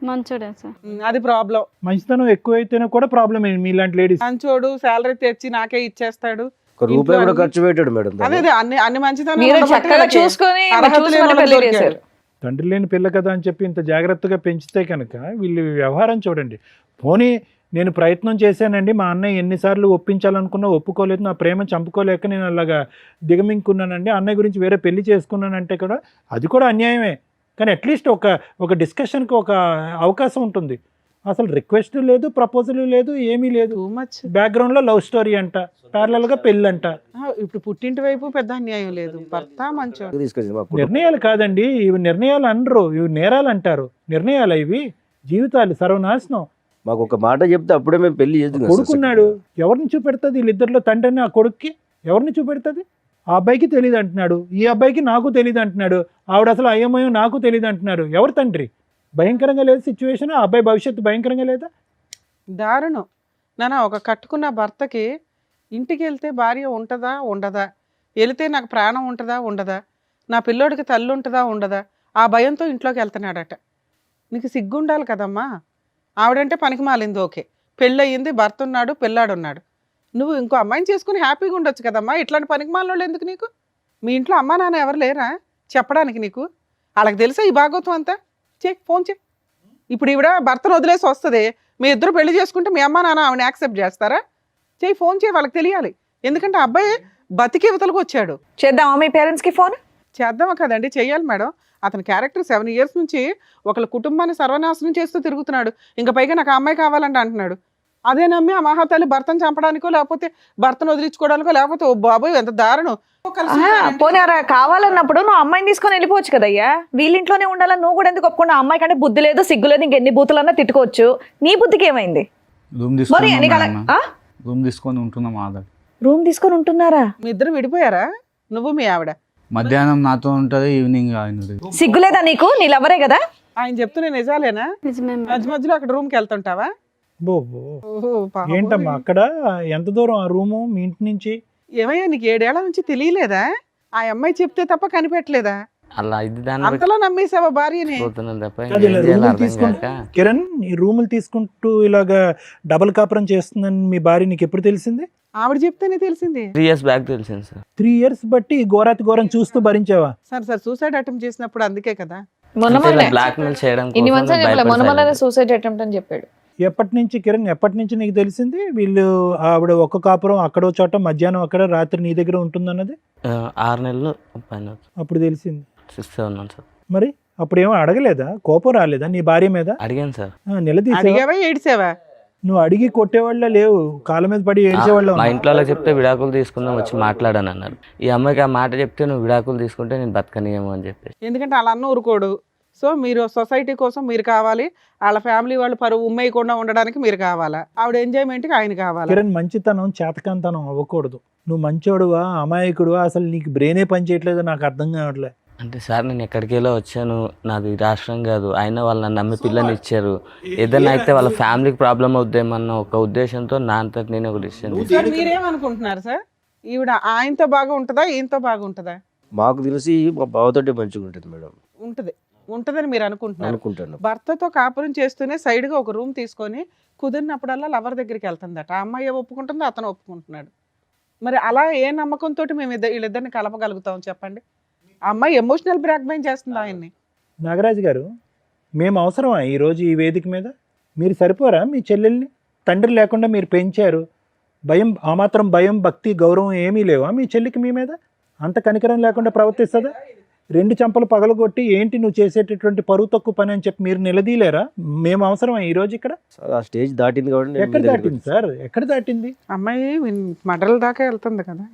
మంచోడే సార్. అది ప్రాబ్లం. మంచితనం ఎక్కువైతేనే కూడా ప్రాబ్లమే మీలాంటి లేడీస్. మంచోడు, శాలరీ తెచ్చి నాకే ఇచ్చేస్తాడు. ఒక రూపాయి కూడా ఖర్చు పెట్టాడు మేడం. అదే అదే అన్ని మంచితనం మీరు ఉండబట్టి చక్కగా వాళ్ళకి చూసుకొని అర్హత చూసి లేని మరి వాళ్ళకి పెళ్లి దొరికాడు. చేశారు. తండ్రి లేని పిల్ల కదా అని చెప్పి ఇంత జాగ్రత్తగా పెంచితే కనుక వీళ్ళు వ్యవహారం చూడండి. పోనీ నేను ప్రయత్నం చేశానండి, మా అన్నయ్య ఎన్నిసార్లు ఒప్పించాలనుకున్నా ఒప్పుకోలేదు, నా ప్రేమ చంపుకోలేక నేను అలాగా దిగమింగుకున్నానండి, అన్నయ్య గురించి వేరే పెళ్లి చేసుకున్నానంటే కూడా అది కూడా అన్యాయమే. కానీ అట్లీస్ట్ ఒక డిస్కషన్కి ఒక అవకాశం ఉంటుంది. అసలు రిక్వెస్ట్ లేదు, ప్రపోజల్ లేదు, ఏమీ లేదు. Too much. బ్యాక్గ్రౌండ్లో లవ్ స్టోరీ అంట, ప్యారలల్గా పెళ్ళి అంట. ఇప్పుడు పుట్టింటి వైపు పెద్ద అన్యాయం లేదు. భర్త మంచోడు. తీసుకొచ్చింది మా కుటుంబం. నిర్ణయాలు కాదండి ఇవి, నిర్ణయాలు అనరు, ఇవి నేరాలు అంటారు. నిర్ణయాలు ఇవి, జీవితాలు సర్వనాశనం. మాకు ఒక మాట చెప్తే అప్పుడే మేము పెళ్లి చేద్దాం. కొడుకున్నాడు, ఎవరిని చూపెడుతుంది? వీళ్ళిద్దరిలో తండ్రిని ఆ కొడుక్కి ఎవరిని చూపెడుతుంది? ఆ అబ్బాయికి తెలియదు అంటున్నాడు, ఈ అబ్బాయికి నాకు తెలియదు అంటున్నాడు, ఆవిడ అసలు అయ్యమయం నాకు తెలియదు అంటున్నారు. ఎవరు తండ్రి? భయంకరంగా లేదు సిచ్యువేషన్. ఆ అబ్బాయి భవిష్యత్తు భయంకరంగా లేదా? దారుణం నాన్న. ఒక కట్టుకున్న భర్తకి ఇంటికి వెళ్తే భార్య ఉంటుందా ఉండదా, వెళితే నాకు ప్రాణం ఉంటుందా ఉండదా, నా పిల్లోడికి తల్లి ఉంటుందా ఉండదా, ఆ భయంతో ఇంట్లోకి వెళ్తున్నాడట. నీకు సిగ్గుండాలి కదమ్మా. ఆవిడంటే పనికి మాలింది, ఓకే, పెళ్ళయింది, భర్త ఉన్నాడు, పిల్లాడున్నాడు. నువ్వు ఇంకో అమ్మాయిని చేసుకుని హ్యాపీగా ఉండొచ్చు కదమ్మా. ఇట్లాంటి పనికి మాలినోళ్ళు ఎందుకు నీకు? మీ ఇంట్లో అమ్మా నాన్న ఎవరు లేరా చెప్పడానికి నీకు? వాళ్ళకి తెలుసా ఈ భాగవతం అంతా? ఫోన్ చే. ఇప్పుడు ఈవిడ భర్తను వదిలేసి వస్తుంది, మీ ఇద్దరు పెళ్లి చేసుకుంటే మీ అమ్మ నాన్న ఆవిడని యాక్సెప్ట్ చేస్తారా? ఫోన్ చేయి, వాళ్ళకి తెలియాలి. ఎందుకంటే అబ్బాయి బతికి ఇవతలకు వచ్చాడు. చేద్దామా మీ పేరెంట్స్కి ఫోన్? చేద్దామా కదండి, చెయ్యాలి మేడం. అతని క్యారెక్టర్ 7 years నుంచి ఒకళ్ళ కుటుంబాన్ని సర్వనాశనం చేస్తూ తిరుగుతున్నాడు. ఇంకా పైగా నాకు ఆ అమ్మాయి కావాలంటే అంటున్నాడు. అదే నమ్మి ఆ మహాతల్లి భర్తను చంపడానికో, లేకపోతే భర్తను వదిలించుకోవడానికో, లేకపోతే ఓ బాబోయ్ ఎంత దారుణం. పోనీ కావాలన్నప్పుడు నువ్వు అమ్మాయిని తీసుకొని వెళ్ళిపోవచ్చు కదయ్యా. వీళ్ళింట్లోనే ఉండాలని నువ్వు కూడా ఎందుకు ఒప్పుకున్నా? అమ్మాయి కంటే బుద్ధి లేదు, సిగ్గు లేదు, ఇంకెన్ని బూతులన్నా తిట్టుకోవచ్చు. నీ బుద్ధికి ఏమైంది? రూమ్ మరి నీకు అలా- ఆ? తీసుకొని ఉంటున్నాం ఆధార్. రూమ్ తీసుకొని ఉంటున్నారా? మీ ఇద్దరు విడిపోయారా? నువ్వు మీ ఆవిడ? మధ్యాహ్నం నాతో ఉంటుంది, ఈవినింగ్ ఆయన. సిగ్గులేదా నీకు? నీ లవరే కదా. ఆయన చెప్తున్నా నిజాలేనా? నిజమే మేడం. మధ్య మధ్యలో అక్కడ రూమ్కి వెళ్తుంటావా? ఓహో, పాపం. ఏంటమ్మా అక్కడ ఎంత దూరం ఆ రూము మీ ఇంటి నుంచి? ఏమయ్యా నీకు 7 ఏళ్ల నుంచి తెలియలేదా? ఆ అమ్మాయి చెప్తే తప్ప కనిపెట్టలేదా? అలా ఇది దాన్ని అంతలా నమ్మేసావా భార్యని? పోతున్నాను తప్ప అది ఇలా ఏం చేయాలో రూములు అర్థం తీసుకుంటూ కాక. కిరణ్ ఈ రూములు తీసుకుంటూ ఇలాగా డబుల్ కాపురం చేస్తుందని మీ భార్య నీకు ఎప్పుడు తెలిసింది? ఆవిడ చెప్తేనే తెలిసింది. 3 years బ్యాక్ తెలిసింది సార్. 3 years బట్టి ఈ ఘోరాతి ఘోరం చూస్తూ భరించావా? సార్ సూసైడ్ అటెంప్ట్ చేసినప్పుడు అందుకే కదా. మొన్న బ్లాక్ మెయిల్ చేయడం ఇన్ని కోసం మంత్స్ భయపడి మొన్న silent. సూసైడ్ అటెంప్ట్ అని చెప్పాడు. ఎప్పటి నుంచి కిరణ్, ఎప్పటి నుంచి నీకు తెలిసింది వీళ్ళు ఆవిడ ఒక్క కాపురం అక్కడో చోట, మధ్యాహ్నం అక్కడ, రాత్రి నీ దగ్గర ఉంటుందన్నది? 6 నెలలు పైన అప్పుడు తెలిసింది. 6-7 months సార్. మరి అప్పుడు ఏమో అడగలేదా? కోపం రాలేదా నీ భార్య మీద? అడిగాను సార్. నిలదీసావా? అడిగావా ఏడిసావా? నువ్వు అడిగి కొట్టేవాళ్ళ లేవు, కాళ్ళ మీద పడి ఏడ్చేవాళ్ళ మా ఇంట్లో వాళ్ళకి చెప్తే విడాకులు తీసుకుందాం వచ్చి మాట్లాడాను అన్నారు. ఈ అమ్మాయికి ఆ మాట చెప్తే నువ్వు విడాకులు తీసుకుంటే నేను బతకనియేమో అని చెప్పేసి. ఎందుకంటే వాళ్ళ అన్న ఊరుకోడు. సో మీరు సొసైటీ కోసం మీరు కావాలి, వాళ్ళ ఫ్యామిలీ వాళ్ళు పరువు ఉమ్మేయకుండా ఉండడానికి మీరు కావాలా, ఆవిడ ఎంజాయ్మెంట్కి ఆయన కావాలా? కిరణ్ మంచితనం చేతకంతనం అవ్వకూడదు. నువ్వు మంచోడువా అమాయకుడువా, అసలు నీకు బ్రెయినే పని చేయట్లేదో నాకు అర్థం కావట్లే. అంటే సార్ నేను ఎక్కడికెళ్ళో వచ్చాను, నాది రాష్ట్రం కాదు, అయినా వాళ్ళు నన్ను నమ్మి పిల్లని ఇచ్చారు, ఏదైనా అయితే వాళ్ళ ఫ్యామిలీకి ప్రాబ్లం అవుద్దేమన్న ఒక ఉద్దేశంతో నా అంతటి నేను ఒక డిసిషన్. సార్ మీరేమనుకుంటున్నారు సార్? ఈవిడ ఆయనతో బాగా ఉంటుందా, ఈయనతో బాగా ఉంటుందా? మాకు తెలిసి మా బావతోటే మంచిగా ఉంటుంది మేడం. ఉంటుందని మీరు అనుకుంటున్నారు. అనుకుంటాను. భర్తతో కాపురం చేస్తూనే సైడ్గా ఒక రూమ్ తీసుకొని కుదిరినప్పుడల్లా లవర్ దగ్గరికి వెళ్తుందట. ఆ అమ్మాయి ఒప్పుకుంటుందో అతను ఒప్పుకుంటున్నాడు. మరి అలా ఏ నమ్మకంతో మేము వీళ్ళిద్దరిని కలపగలుగుతాం చెప్పండి? ఆ అమ్మాయి ఎమోషనల్ బ్లాక్మెయిల్ చేస్తుంది ఆయన్ని. నాగరాజు గారు, మేము అవసరమా ఈరోజు ఈ వేదిక మీద? మీరు సరిపోరా? మీ చెల్లెల్ని తండ్రి లేకుండా మీరు పెంచారు, భయం, ఆ మాత్రం భయం, భక్తి, గౌరవం ఏమీ లేవా మీ చెల్లికి మీ మీద? అంత కనికరం లేకుండా ప్రవర్తిస్తుందా? 2 చెంపలు పగలగొట్టి ఏంటి నువ్వు చేసేటటువంటి పరువు తక్కువ పని అని చెప్పి మీరు నిలదీలేరా? మేము అవసరమా ఈ రోజు ఇక్కడ? ఆ స్టేజ్ దాటింది కాబట్టి నేను ఎక్కడ మీ దగ్గరికి దాటింది సార్? ఎక్కడ దాటింది? అమ్మాయి మడల దాకా వెళ్తుంది కదా.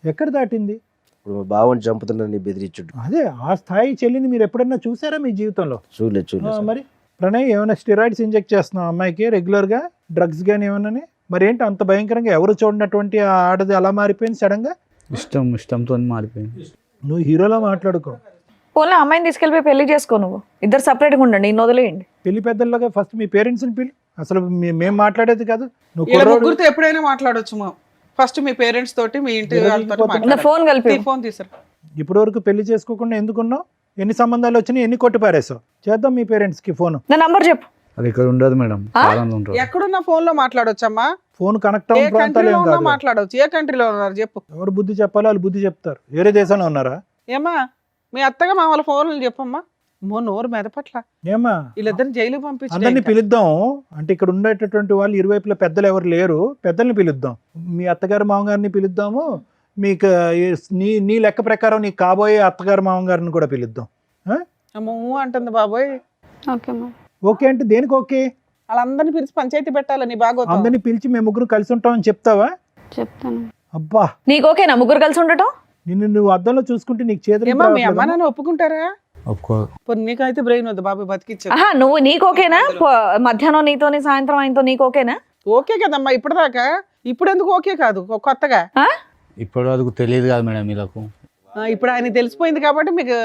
ఎక్కడ దాటింది? ఇప్పుడు మా బావని చంపుతున్నారని బెదిరించుడు. అదే ఆ స్థాయి చెల్లిని మీరు ఎప్పుడన్నా చూసారా మీ జీవితంలో? చూడలేదు మరి ప్రణయ్ ఏమైనా స్టెరాయిడ్స్ ఇంజెక్ట్ చేస్తున్నావు అమ్మాయికి రెగ్యులర్గా, డ్రగ్స్ కానీ ఏమన్నా? మరి ఏంటి అంత భయంకరంగా ఎవరు చూడనటువంటి ఆ ఆడది అలా మారిపోయింది సడన్గా? ఇష్టంతో మారిపోయింది. నువ్వు హీరోలా మాట్లాడుకో. పోన్లే అమ్మాయిని తీసుకెళ్ళిపోయి పెళ్లి చేసుకో, నువ్వు ఇద్దరు సపరేట్గా ఉండండి, ఇన్ని వదిలేయండి. పెళ్లి పెద్దల్లాగా ఫస్ట్ మీ పేరెంట్స్ని పిలు. అసలు మేము మాట్లాడేది కాదు. నువ్వు ఇలా కుర్రోడు ముగ్గురితో ఎప్పుడైనా మాట్లాడొచ్చు. ఫస్ట్ మీ పేరెంట్స్ తోటి, మీ ఇంటి వాళ్ళతో నా మాట్లాడాలి. ఫోన్ కలిపి ఫోన్ తీసారు. ఇప్పటి వరకు పెళ్లి చేసుకోకుండా ఎందుకున్నావు? ఎన్ని సంబంధాలు వచ్చినాయి, ఎన్ని కొట్టి పారేసావు? చేద్దాం మీ పేరెంట్స్కి ఫోన్. నా నంబర్ చెప్పు. అది ఇక్కడ ఉండదు మేడం, కాలంలో ఉంటుంది. ఎక్కడున్న ఫోన్ లో మాట్లాడొచ్చమ్మా? ఫోన్ కనెక్ట్ ఏ అవ్వని ప్రాంతాలు కంట్రీలో ఏం ఉన్నా కాదు. మాట్లాడవచ్చు. ఏ కంట్రీలో ఉన్నారు చెప్పు. ఎవరు బుద్ధి చెప్పాలో వాళ్ళు బుద్ధి చెప్తారు. వేరే దేశంలో ఉన్నారా? ఏమా మీ అత్తగా మా వాళ్ళ ఫోన్లు చెప్పమ్మా. మో నోరు మెదపట్ల. ఏమా వీళ్ళిద్దరిని జైలు అందరినీ పంపించి పిలుద్దాం. అంటే ఇక్కడ ఉండేటటువంటి వాళ్ళు ఇరువైపుల పెద్దలు ఎవరు లేరు, పెద్దల్ని పిలుద్దాం. మీ అత్తగారు మామగారిని పిలుద్దాము. మీకు నీ లెక్క ప్రకారం నీ కాబోయే అత్తగారు మామగారిని కూడా పిలుద్దాం. అంటుంది బాబోయ్. Okay ma'am. ఓకే అంటే దేనికి ఓకే? వాళ్ళందరినీ పిలిచి పంచాయతీ పెట్టాలని బాగోతుంది. అందరినీ పిలిచి మేము ముగ్గురు కలిసి ఉంటామని చెప్తావా? చెప్తాను. అబ్బా, నీకు ఓకేనా ముగ్గురు కలిసి ఉండటం? నిన్ను నువ్వు అద్దంలో చూసుకుంటే నీకు చేతులు ఏమా మీ అమ్మ రావట్లేదా? నాన్న ఒప్పుకుంటారా? ఒప్పుకో. నీకైతే బ్రెయిన్ వద్దు బాబు, బతికిచ్చా. ఆహా, నువ్వు నీకు ఓకేనా? మధ్యాహ్నం నీతోని సాయంత్రం ఆయనతో నీకు ఓకేనా? ఓకే కదమ్మా ఇప్పటిదాకా. ఇప్పుడు ఎందుకు ఓకే కాదు కొత్తగా? ఇప్పటి వరకు తెలియదు కదా మేడం వీళ్ళకు. ఇప్పుడు ఆయన తెలిసిపోయింది కాబట్టి మీకు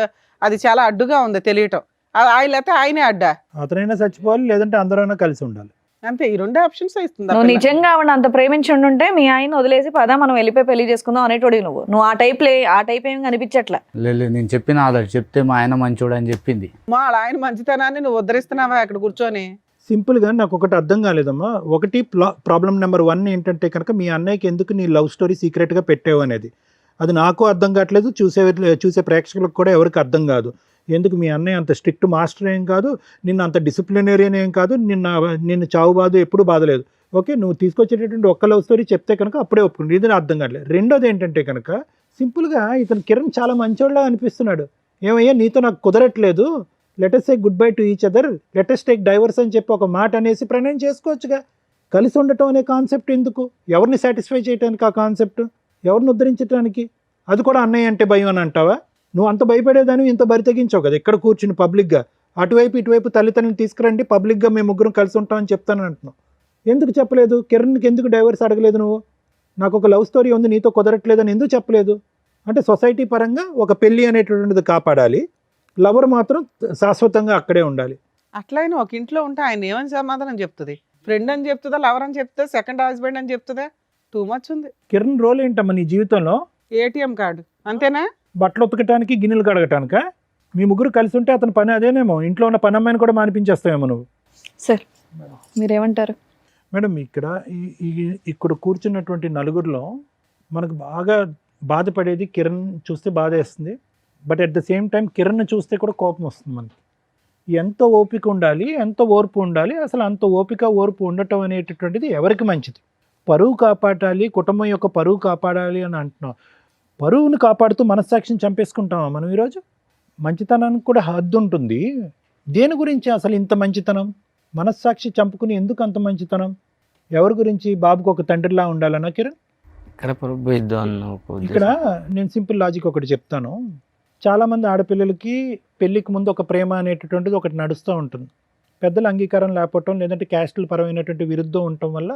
అది చాలా అడ్డుగా ఉంది తెలియటం. ఆయన లేకపోతే ఆయనే అడ్డా. అతనైనా చచ్చిపోవాలి, లేదంటే అందరైనా కలిసి ఉండాలి. అంతే, ఈ 2 ఆప్షన్స్ ఇస్తుంది. నువ్వు నిజంగా ఆవిడ అంత ప్రేమించి ఉంటే మీ ఆయన వదిలేసి పదా మనం వెళ్ళిపోయి పెళ్లి చేసుకుందాం అనేటోడి నువ్వు ఆ టైప్ ఏం కనిపించట్లా. లేదు నేను చెప్పిన ఆల్రెడీ చెప్తే మా ఆయన మంచోడు అని చెప్పింది. మా ఆయన మంచితనాన్ని నువ్వు ఉద్ధరిస్తున్నావా అక్కడ కూర్చొని? సింపుల్గా నాకు ఒకటి అర్థం కాలేదమ్మా. ఒకటి ప్రాబ్లం నెంబర్ 1 ఏంటంటే కనుక మీ అన్నయ్యకి ఎందుకు నీ లవ్ స్టోరీ సీక్రెట్గా పెట్టావు అనేది. అది నాకు అర్థం కావట్లేదు, చూసే ప్రేక్షకులకు కూడా ఎవరికి అర్థం కాదు. ఎందుకు మీ అన్నయ్య అంత స్ట్రిక్ట్ మాస్టర్ ఏం కాదు, నిన్ను అంత డిసిప్లినరీన్ ఏం కాదు, నిన్ను చావు బాధ ఎప్పుడు బాధలేదు. ఓకే, నువ్వు తీసుకొచ్చేటటువంటి ఒక్క లవ్ స్టోరీ చెప్తే కనుక అప్పుడే ఒప్పుకుంటుంది. ఇది అర్థం కావట్లేదు. రెండోది ఏంటంటే కనుక సింపుల్గా ఇతను కిరణ్ చాలా మంచోళ్ళగా అనిపిస్తున్నాడు. ఏమయ్యా నీతో నాకు కుదరట్లేదు, let's say good bye to each other, let's take divorce అని చెప్పి ఒక మాట అనేసి ప్రణయం చేసుకోవచ్చుగా. కలిసి ఉండటం అనే కాన్సెప్ట్ ఎందుకు? ఎవరిని సాటిస్ఫై చేయడానికి ఆ కాన్సెప్ట్? ఎవరిని ఉద్ధరించడానికి? అది కూడా అన్నయ్య అంటే భయం అని అంటావా? నువ్వు అంత భయపడేదాన్ని ఇంత బరి తెగించావు కదా ఇక్కడ కూర్చుని పబ్లిక్గా. అటువైపు ఇటువైపు తల్లిదండ్రులు తీసుకురండి, పబ్లిక్గా మేము ముగ్గురం కలిసి ఉంటామని చెప్తానని అంటున్నావు. ఎందుకు చెప్పలేదు? కిరణ్కి ఎందుకు డైవర్స్ అడగలేదు నువ్వు? నాకు ఒక లవ్ స్టోరీ ఉంది నీతో కుదరట్లేదని ఎందుకు చెప్పలేదు? అంటే సొసైటీ పరంగా ఒక పెళ్ళి అనేటువంటిది కాపాడాలి, లవర్ మాత్రం శాశ్వతంగా అక్కడే ఉండాలి. అట్లయినా ఒక ఇంట్లో ఉంటే ఆయన ఏమని సమాధానం చెప్తుంది? ఫ్రెండ్ అని చెప్తుందా, లవర్ అని చెప్తుందా, సెకండ్ హస్బెండ్ అని చెప్తుందా? టూ మచ్ ఉంది. కిరణ్ రోల్ ఏంటమ్మా నీ జీవితంలో? ఏటీఎం కార్డు అంతేనా? బట్టలు ఉతకటానికి, గిన్నెలు కడగటానికా? మీ ముగ్గురు కలిసి ఉంటే అతని పని అదేనేమో. ఇంట్లో ఉన్న పని అమ్మాయిని కూడా మానిపించేస్తావేమో నువ్వు. సార్ మీరేమంటారు? మేడం ఇక్కడ కూర్చున్నటువంటి నలుగురిలో మనకు బాగా బాధపడేది కిరణ్ చూస్తే బాధ వేస్తుంది. But at the same time Kiran చూస్తే కూడా కోపం వస్తుంది మనకి. ఎంత ఓపిక ఉండాలి, ఎంత ఓర్పు ఉండాలి? అసలు అంత ఓపిక ఓర్పు ఉండటం అనేటటువంటిది ఎవరికి మంచిది? పరువు కాపాడాలి, కుటుంబం యొక్క పరువు కాపాడాలి అని అంటున్నాం. పరువును కాపాడుతూ మనస్సాక్షిని చంపేసుకుంటామా మనం ఈరోజు? మంచితనానికి కూడా హద్దు ఉంటుంది. దేని గురించి అసలు ఇంత మంచితనం? మనస్సాక్షి చంపుకుని ఎందుకు అంత మంచితనం? ఎవరి గురించి? బాబుకు ఒక తండ్రిలా ఉండాలన్నా కిరణ్? ఇక్కడ నేను సింపుల్ లాజిక్ ఒకటి చెప్తాను. చాలామంది ఆడపిల్లలకి పెళ్ళికి ముందు ఒక ప్రేమ అనేటటువంటిది ఒకటి నడుస్తూ ఉంటుంది. పెద్దల అంగీకారం లేకపోవటం, లేదంటే క్యాస్టుల పరమైనటువంటి విరుద్ధం ఉండటం వల్ల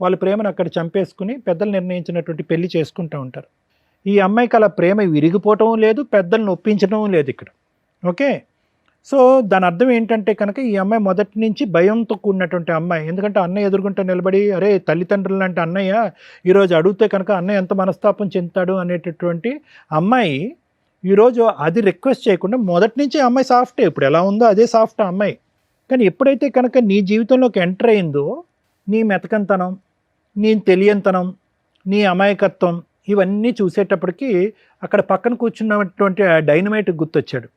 వాళ్ళ ప్రేమను అక్కడ చంపేసుకుని పెద్దలు నిర్ణయించినటువంటి పెళ్లి చేసుకుంటూ ఉంటారు. ఈ అమ్మాయికి అలా ప్రేమ విరిగిపోవటం లేదు, పెద్దలను ఒప్పించడం లేదు ఇక్కడ. ఓకే, సో దాని అర్థం ఏంటంటే కనుక ఈ అమ్మాయి మొదటి నుంచి భయంతో కూడినటువంటి అమ్మాయి. ఎందుకంటే అన్నయ్య ఎదుర్కొంటే నిలబడి అరే తల్లిదండ్రులు లాంటి అన్నయ్య ఈరోజు అడిగితే కనుక అన్నయ్య ఎంత మనస్తాపం చెందుతాడు అనేటటువంటి అమ్మాయి ఈరోజు అది రిక్వెస్ట్ చేయకుండా మొదటి నుంచి అమ్మాయి సాఫ్టే. ఇప్పుడు ఎలా ఉందో అదే సాఫ్ట్ అమ్మాయి. కానీ ఎప్పుడైతే కనుక నీ జీవితంలోకి ఎంటర్ అయిందో నీ మెతకంతనం, నీ తెలియంతనం, నీ అమాయకత్వం ఇవన్నీ చూసేటప్పటికి అక్కడ పక్కన కూర్చున్నటువంటి ఆ డైనమైట్ గుర్తొచ్చాడు.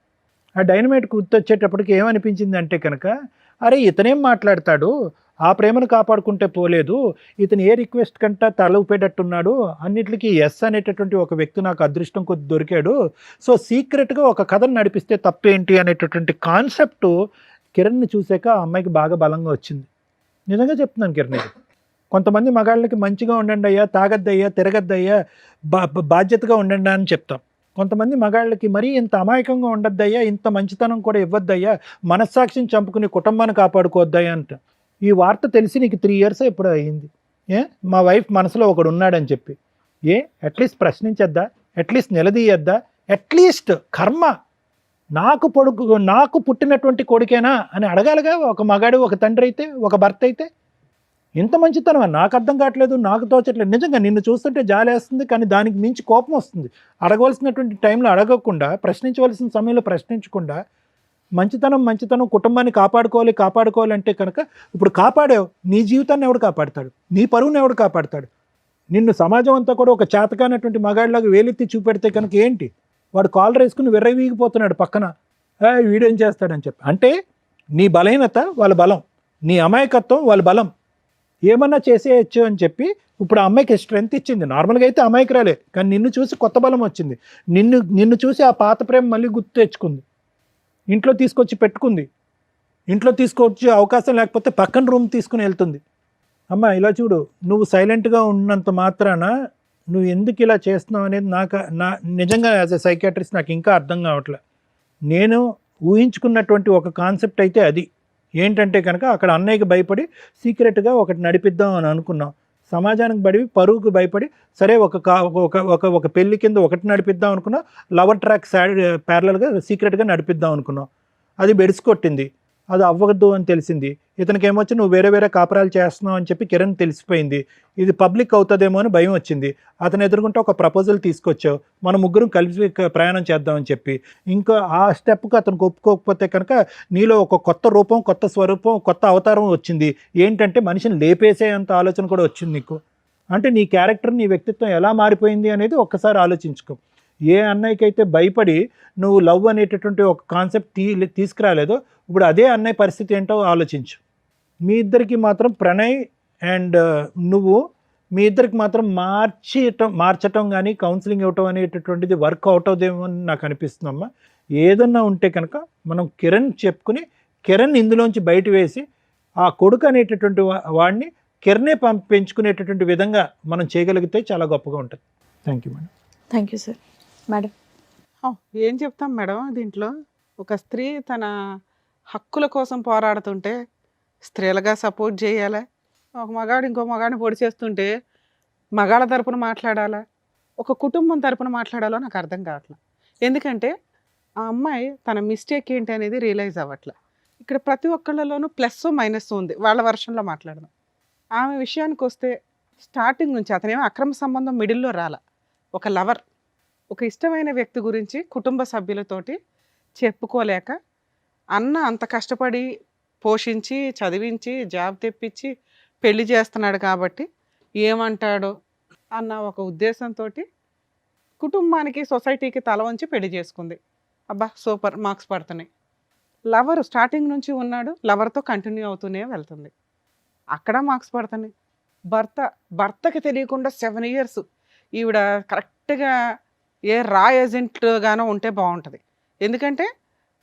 ఆ డైనమైట్ గుర్తొచ్చేటప్పటికి ఏమనిపించింది అంటే కనుక అరే ఇతనేం మాట్లాడతాడు, ఆ ప్రేమను కాపాడుకుంటే పోలేదు, ఇతను ఏ రిక్వెస్ట్ కంటే తల ఊపేటట్టున్నాడు, అన్నిటికీ ఎస్ అనేటటువంటి ఒక వ్యక్తి నాకు అదృష్టం కొద్ది దొరికాడు, సో సీక్రెట్గా ఒక కథను నడిపిస్తే తప్పేంటి అనేటటువంటి కాన్సెప్ట్ కిరణ్ని చూసాక ఆ అమ్మాయికి బాగా బలంగా వచ్చింది. నిజంగా చెప్తున్నాను కిరణ్, కొంతమంది మగాళ్ళకి మంచిగా ఉండండి అయ్యా, తాగద్దయ్యా, తిరగద్దయ్యా, బాధ్యతగా ఉండండి అని చెప్తాం. కొంతమంది మగాళ్ళకి మరీ ఇంత అమాయకంగా ఉండద్దయ్యా, ఇంత మంచితనం కూడా ఇవ్వద్దయ్యా, మనస్సాక్షిని చంపుకుని కుటుంబాన్ని కాపాడుకోవద్దయ్యా అంట. ఈ వార్త తెలిసి నీకు 3 years ఎప్పుడు అయ్యింది. మా వైఫ్ మనసులో ఒకడు ఉన్నాడని చెప్పి అట్లీస్ట్ ప్రశ్నించద్దా, అట్లీస్ట్ నిలదీయద్దా, అట్లీస్ట్ కర్మ నాకు పుట్టినటువంటి కొడుకేనా అని అడగాలిగా ఒక మగాడు, ఒక తండ్రి అయితే, ఒక భర్త అయితే. ఇంత మంచితనం నాకు అర్థం కావట్లేదు, నాకు తోచట్లేదు. నిజంగా నిన్ను చూస్తుంటే జాలేస్తుంది, కానీ దానికి మించి కోపం వస్తుంది. అడగవలసినటువంటి టైంలో అడగకుండా, ప్రశ్నించవలసిన సమయంలో ప్రశ్నించకుండా, మంచితనం కుటుంబాన్ని కాపాడుకోవాలి అంటే కనుక ఇప్పుడు కాపాడావు, నీ జీవితాన్ని ఎవడు కాపాడతాడు, నీ పరువుని ఎవడు కాపాడతాడు? నిన్ను సమాజం అంతా కూడా ఒక చేతకానటువంటి మగాడిలాగా వేలెత్తి చూపెడితే కనుక ఏంటి, వాడు కాలర్ వేసుకుని విర్రవీగిపోతున్నాడు పక్కన, వీడేం చేస్తాడని చెప్పి. అంటే నీ బలహీనత వాళ్ళ బలం, నీ అమాయకత్వం వాళ్ళ బలం, ఏమన్నా చేసేయచ్చు అని చెప్పి ఇప్పుడు ఆ అమ్మాయికి స్ట్రెంత్ ఇచ్చింది. నార్మల్గా అయితే అమాయకురాలే, కానీ నిన్ను చూసి కొత్త బలం వచ్చింది. నిన్ను చూసి ఆ పాత ప్రేమ మళ్ళీ గుర్తు తెచ్చుకుంది, ఇంట్లో తీసుకొచ్చి పెట్టుకుంది. ఇంట్లో తీసుకొచ్చి అవకాశం లేకపోతే పక్కన రూమ్ తీసుకుని వెళ్తుంది. అమ్మ ఇలా చూడు, నువ్వు సైలెంట్గా ఉన్నంత మాత్రాన నువ్వు ఎందుకు ఇలా చేస్తున్నావు అనేది నా నిజంగా యాజ్ ఎ సైకియాట్రిస్ట్ నాకు ఇంకా అర్థం కావట్లే. నేను ఊహించుకున్నటువంటి ఒక కాన్సెప్ట్ అయితే అది ఏంటంటే కనుక అక్కడ అన్నయ్యకి భయపడి సీక్రెట్గా ఒకటి నడిపిద్దాం అని అనుకున్నాం. సమాజానికి బడి పరువుకు భయపడి సరే ఒక పెళ్లి కింద ఒకటి నడిపిద్దాం అనుకున్నాం, లవర్ ట్రాక్ ప్యారలల్గా సీక్రెట్గా నడిపిద్దాం అనుకున్నాం. అది బెడిసికొట్టింది, అది అవ్వద్దు అని తెలిసింది. ఇతనికి ఏమొచ్చి నువ్వు వేరే కాపురాలు చేస్తున్నావు అని చెప్పి కిరణ్ తెలిసిపోయింది. ఇది పబ్లిక్ అవుతుందేమో అని భయం వచ్చింది. అతను ఎదుర్కొంటే ఒక ప్రపోజల్ తీసుకొచ్చావు, మన ముగ్గురం కలిసి ప్రయాణం చేద్దామని చెప్పి. ఇంకా ఆ స్టెప్కి అతనికి ఒప్పుకోకపోతే కనుక నీలో ఒక కొత్త రూపం, కొత్త స్వరూపం, కొత్త అవతారం వచ్చింది. ఏంటంటే మనిషిని లేపేసేంత ఆలోచన కూడా వచ్చింది నీకు. అంటే నీ క్యారెక్టర్, నీ వ్యక్తిత్వం ఎలా మారిపోయింది అనేది ఒక్కసారి ఆలోచించుకో. ఏ అన్నయ్యకైతే భయపడి నువ్వు లవ్ అనేటటువంటి ఒక కాన్సెప్ట్ తీసుకురాలేదో, ఇప్పుడు అదే అన్నయ్య పరిస్థితి ఏంటో ఆలోచించు. మీ ఇద్దరికి మాత్రం ప్రణయ్ అండ్ నువ్వు మీ ఇద్దరికి మాత్రం మార్చటం కానీ కౌన్సిలింగ్ ఇవ్వటం అనేటటువంటిది వర్క్ అవుట్ అవుదేమో అని నాకు అనిపిస్తుందమ్మా. ఏదన్నా ఉంటే కనుక మనం కిరణ్ చెప్పుకుని కిరణ్ ఇందులోంచి బయట వేసి ఆ కొడుకు అనేటటువంటి వాడిని కిరణే పెంచుకునేటటువంటి విధంగా మనం చేయగలిగితే చాలా గొప్పగా ఉంటుంది. Thank you madam. Thank you sir. Madam ఏం చెప్తాం మేడం దీంట్లో? ఒక స్త్రీ తన హక్కుల కోసం పోరాడుతుంటే స్త్రీలుగా సపోర్ట్ చేయాలా? ఒక మగాడు ఇంకో మగాడిని పొడి చేస్తుంటే మగాళ్ళ తరపున మాట్లాడాలా, ఒక కుటుంబం తరపున మాట్లాడాలో నాకు అర్థం కావట్లేదు. ఎందుకంటే ఆ అమ్మాయి తన మిస్టేక్ ఏంటి అనేది రియలైజ్ అవ్వట్లే. ఇక్కడ ప్రతి ఒక్కళ్ళలోనూ ప్లస్ మైనస్ ఉంది. వాళ్ళ వర్షన్లో మాట్లాడదాం. ఆమె విషయానికి వస్తే స్టార్టింగ్ నుంచి అతనేమో అక్రమ సంబంధం మిడిల్లో రాలా. ఒక లవర్, ఒక ఇష్టమైన వ్యక్తి గురించి కుటుంబ సభ్యులతోటి చెప్పుకోలేక అన్న అంత కష్టపడి పోషించి చదివించి జాబ్ తెప్పించి పెళ్లి చేస్తున్నాడు కాబట్టి ఏమంటాడో అన్న ఒక ఉద్దేశంతో కుటుంబానికి సొసైటీకి తల వంచి పెళ్లి చేసుకుంది. అబ్బా సూపర్, మార్క్స్ పడుతున్నాయి. లవర్ స్టార్టింగ్ నుంచి ఉన్నాడు, లవర్తో కంటిన్యూ అవుతూనే వెళ్తుంది, అక్కడ మార్క్స్ పడుతున్నాయి. భర్తకి తెలియకుండా 7 years ఈవిడ కరెక్ట్గా ఏ రా ఏజెంట్గానో ఉంటే బాగుంటుంది. ఎందుకంటే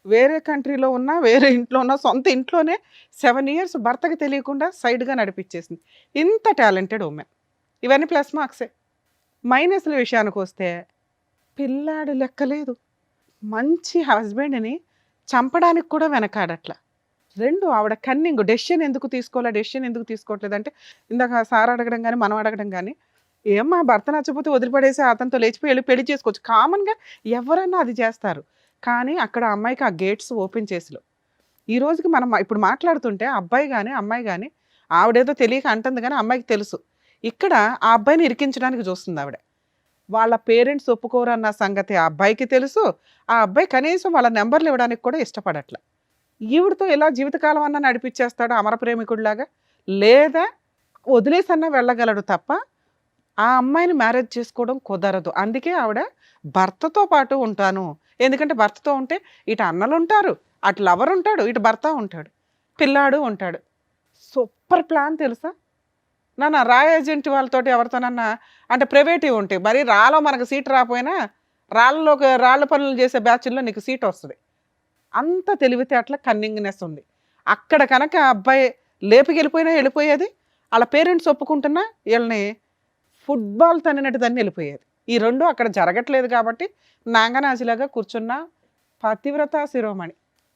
వేరే కంట్రీలో ఉన్నా, వేరే ఇంట్లో ఉన్నా, సొంత ఇంట్లోనే 7 years భర్తకి తెలియకుండా సైడ్గా నడిపించేసింది. ఇంత టాలెంటెడ్ ఉమెన్. ఇవన్నీ ప్లస్ మార్క్సే. మైనస్ల విషయానికి వస్తే పిల్లాడు లెక్కలేదు, మంచి హస్బెండ్ని చంపడానికి కూడా వెనకాడట్లా. 2 ఆవిడ కన్నింగ్. డెసిషన్ ఎందుకు తీసుకోవట్లేదు అంటే ఇందాక సార్ అడగడం కానీ మనం అడగడం కానీ, ఏమ్మా భర్త నచ్చకపోతే వదిలిపడేసి అతనితో లేచిపోయి పెళ్లి చేసుకోవచ్చు, కామన్గా ఎవరన్నా అది చేస్తారు. కానీ అక్కడ అమ్మాయికి ఆ గేట్స్ ఓపెన్ చేసిలో ఈ రోజుకి మనం ఇప్పుడు మాట్లాడుతుంటే అబ్బాయి కానీ అమ్మాయి కానీ ఆవిడేదో తెలియక అంటుంది, కానీ అమ్మాయికి తెలుసు ఇక్కడ ఆ అబ్బాయిని ఇరికించడానికి చూస్తుంది ఆవిడ. వాళ్ళ పేరెంట్స్ ఒప్పుకోరన్న సంగతి ఆ అబ్బాయికి తెలుసు. ఆ అబ్బాయి కనీసం వాళ్ళ నెంబర్లు ఇవ్వడానికి కూడా ఇష్టపడట్ల. ఈవిడతో ఇలా జీవితకాలం అన్నా నడిపించేస్తాడు అమర ప్రేమికుడిలాగా, లేదా వదిలేసన్నా వెళ్ళగలడు తప్ప ఆ అమ్మాయిని మ్యారేజ్ చేసుకోవడం కుదరదు. అందుకే ఆవిడ భర్తతో పాటు ఉంటాను. ఎందుకంటే భర్తతో ఉంటే ఇటు అన్నలు ఉంటారు, అటు లవర్ ఉంటాడు, ఇటు భర్త ఉంటాడు, పిల్లాడు ఉంటాడు. సూపర్ ప్లాన్ తెలుసా నాన్న. రా ఏజెంట్ వాళ్ళతోటి ఎవరితోనన్నా అంటే ప్రైవేటివ్ ఉంటాయి, మరి రాలో మనకు సీట్ రాకపోయినా రాళ్ళ పనులు చేసే బ్యాచ్ల్లో నీకు సీట్ వస్తుంది. అంత తెలివితేటల కన్నింగ్నెస్ ఉంది అక్కడ. కనుక అబ్బాయి లేపుకెళ్ళిపోయినా వెళ్ళిపోయేది, వాళ్ళ పేరెంట్స్ ఒప్పుకుంటున్నా వీళ్ళని ఫుట్బాల్ తన్నినట్టు దాన్ని వెళ్ళిపోయేది. ఈ రెండు అక్కడ జరగట్లేదు కాబట్టి నాంగనాజిలాగా కూర్చున్న పతివ్రత శిరోమణి.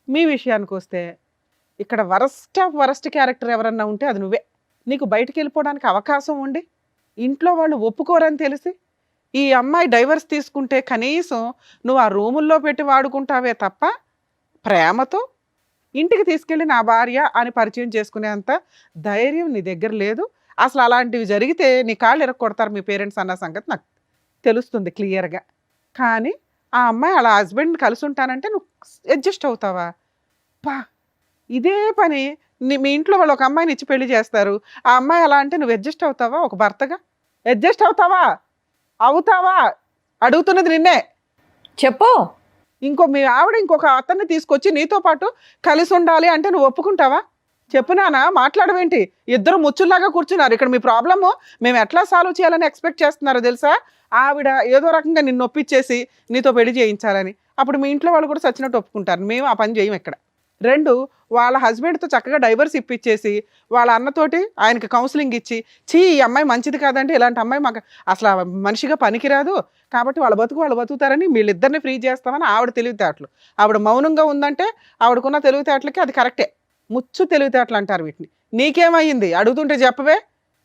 మీ విషయానికి వస్తే ఇక్కడ వరస్ట్ క్యారెక్టర్ ఎవరన్నా ఉంటే అది నువ్వే. నీకు బయటికి వెళ్ళిపోవడానికి అవకాశం ఉండి ఇంట్లో వాళ్ళు ఒప్పుకోరని తెలిసి ఈ అమ్మాయి డైవర్స్ తీసుకుంటే కనీసం నువ్వు ఆ రూముల్లో పెట్టి వాడుకుంటావే తప్ప ప్రేమతో ఇంటికి తీసుకెళ్ళి నా భార్య అని పరిచయం చేసుకునేంత ధైర్యం నీ దగ్గర లేదు. అసలు అలాంటివి జరిగితే నీ కాళ్ళు ఎరగొడతారు మీ పేరెంట్స్ అన్న సంగతి నాకు తెలుస్తుంది క్లియర్గా. కానీ ఆ అమ్మాయి అలా హస్బెండ్ కలిసి ఉంటానంటే నువ్వు అడ్జస్ట్ అవుతావా? పా ఇదే పని మీ ఇంట్లో వాళ్ళు ఒక అమ్మాయిని ఇచ్చి పెళ్లి చేస్తారు, ఆ అమ్మాయి అలా అంటే నువ్వు అడ్జస్ట్ అవుతావా? ఒక భర్తగా అడ్జస్ట్ అవుతావా? అడుగుతున్నది నిన్నే. చెప్పు. మీ ఆవిడ ఇంకొక అతన్ని తీసుకొచ్చి నీతో పాటు కలిసి ఉండాలి అంటే నువ్వు ఒప్పుకుంటావా? చెప్పు నాన్న, మాట్లాడవేంటి? ఇద్దరు ముచ్చుల్లాగా కూర్చున్నారు ఇక్కడ. మీ ప్రాబ్లము మేము ఎట్లా సాల్వ్ చేయాలని ఎక్స్పెక్ట్ చేస్తున్నారో తెలుసా? ఆవిడ ఏదో రకంగా నిన్ను ఒప్పించేసి నీతో పెళ్లి చేయించాలని. అప్పుడు మీ ఇంట్లో వాళ్ళు కూడా చచ్చినట్టు ఒప్పుకుంటారు. మేము ఆ పని చేయం ఇక్కడ. 2, వాళ్ళ హస్బెండ్తో చక్కగా డైవర్స్ ఇప్పించేసి వాళ్ళ అన్నతోటి ఆయనకి కౌన్సిలింగ్ ఇచ్చి, ఈ అమ్మాయి మంచిది కాదంటే ఇలాంటి అమ్మాయి మాకు అసలు మనిషిగా పనికిరాదు కాబట్టి వాళ్ళు బతుకుతారని వీళ్ళిద్దరిని ఫ్రీ చేస్తామని ఆవిడ తెలివితేటలు. ఆవిడ మౌనంగా ఉందంటే ఆవిడకున్న తెలివితేటలకి అది కరెక్టే. ముచ్చు తెలివితేటలు అంటారు వీటిని. నీకేమయ్యింది అడుగుతుంటే చెప్పవే.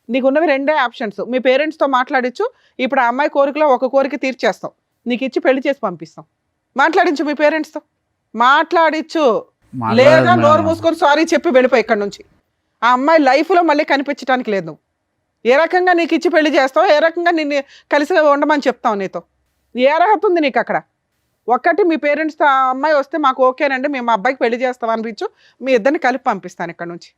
నీకున్నవి 2 ఆప్షన్స్. మీ పేరెంట్స్తో మాట్లాడించు, ఇప్పుడు ఆ అమ్మాయి కోరికలో ఒక కోరిక తీర్చేస్తాం, నీకు ఇచ్చి పెళ్లి చేసి పంపిస్తాం. మాట్లాడించు మీ పేరెంట్స్తో, మాట్లాడించు. లేదా నోరు మూసుకొని సారీ చెప్పి వెళ్ళిపోయి ఇక్కడ నుంచి. ఆ అమ్మాయి లైఫ్లో మళ్ళీ కనిపించడానికి లేదు. నువ్వు ఏ రకంగా నీకు ఇచ్చి పెళ్లి చేస్తావు, ఏ రకంగా నిన్ను కలిసి ఉండమని చెప్తావు, నీతో ఏ అర్హత ఉంది నీకు అక్కడ? ఒక్కటి మీ పేరెంట్స్తో ఆ అమ్మాయి వస్తే మాకు ఓకేనండి, మేము మా అబ్బాయికి పెళ్లి చేస్తాం అనిపించు, మీ ఇద్దరిని కలిపి పంపిస్తాను ఇక్కడ నుంచి.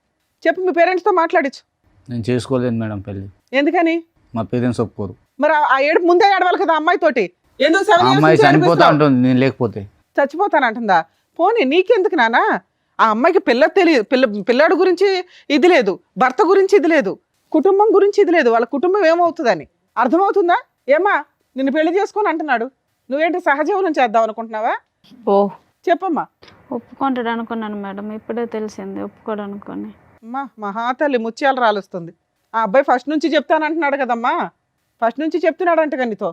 చెప్పు మీ పేరెంట్స్తో మాట్లాడించు. నేను చేసుకోలేదు మేడం పెళ్ళి. ఎందుకని? మా పేరెంట్స్ ఒప్పుకోరు. మరి ఆ ఏడు ముందే ఏడవాలి కదా అమ్మాయితోటి. ఎందుకు 7 years అమ్మాయి నుంచి చనిపోతా ఏడిపిస్తావు? ఉంటుంది నేను లేకపోతే. చచ్చిపోతానంటుందా? పోనీ నీకెందుకు నానా? ఆ అమ్మాయికి పిల్లాడు గురించి ఇది లేదు, భర్త గురించి ఇది లేదు, కుటుంబం గురించి ఇది లేదు, వాళ్ళ కుటుంబం ఏమవుతుందని అర్థమవుతుందా? ఏమ్మా నిన్ను పెళ్లి చేసుకొని అంటున్నాడు, నువ్వేంటి సహజీవనం చేద్దాం అనుకుంటున్నావా? ఓ చెప్పమ్మా. ఒప్పుకుంటాడు అనుకున్నాను మేడం, ఇప్పుడే తెలిసింది ఒప్పుకోడు అనుకోని. అమ్మా మహాతల్లి ముత్యాలు రాలుస్తుంది. ఆ అబ్బాయి ఫస్ట్ నుంచి చెప్తానంటున్నాడు కదమ్మా, ఫస్ట్ నుంచి చెప్తున్నాడంట నీతో.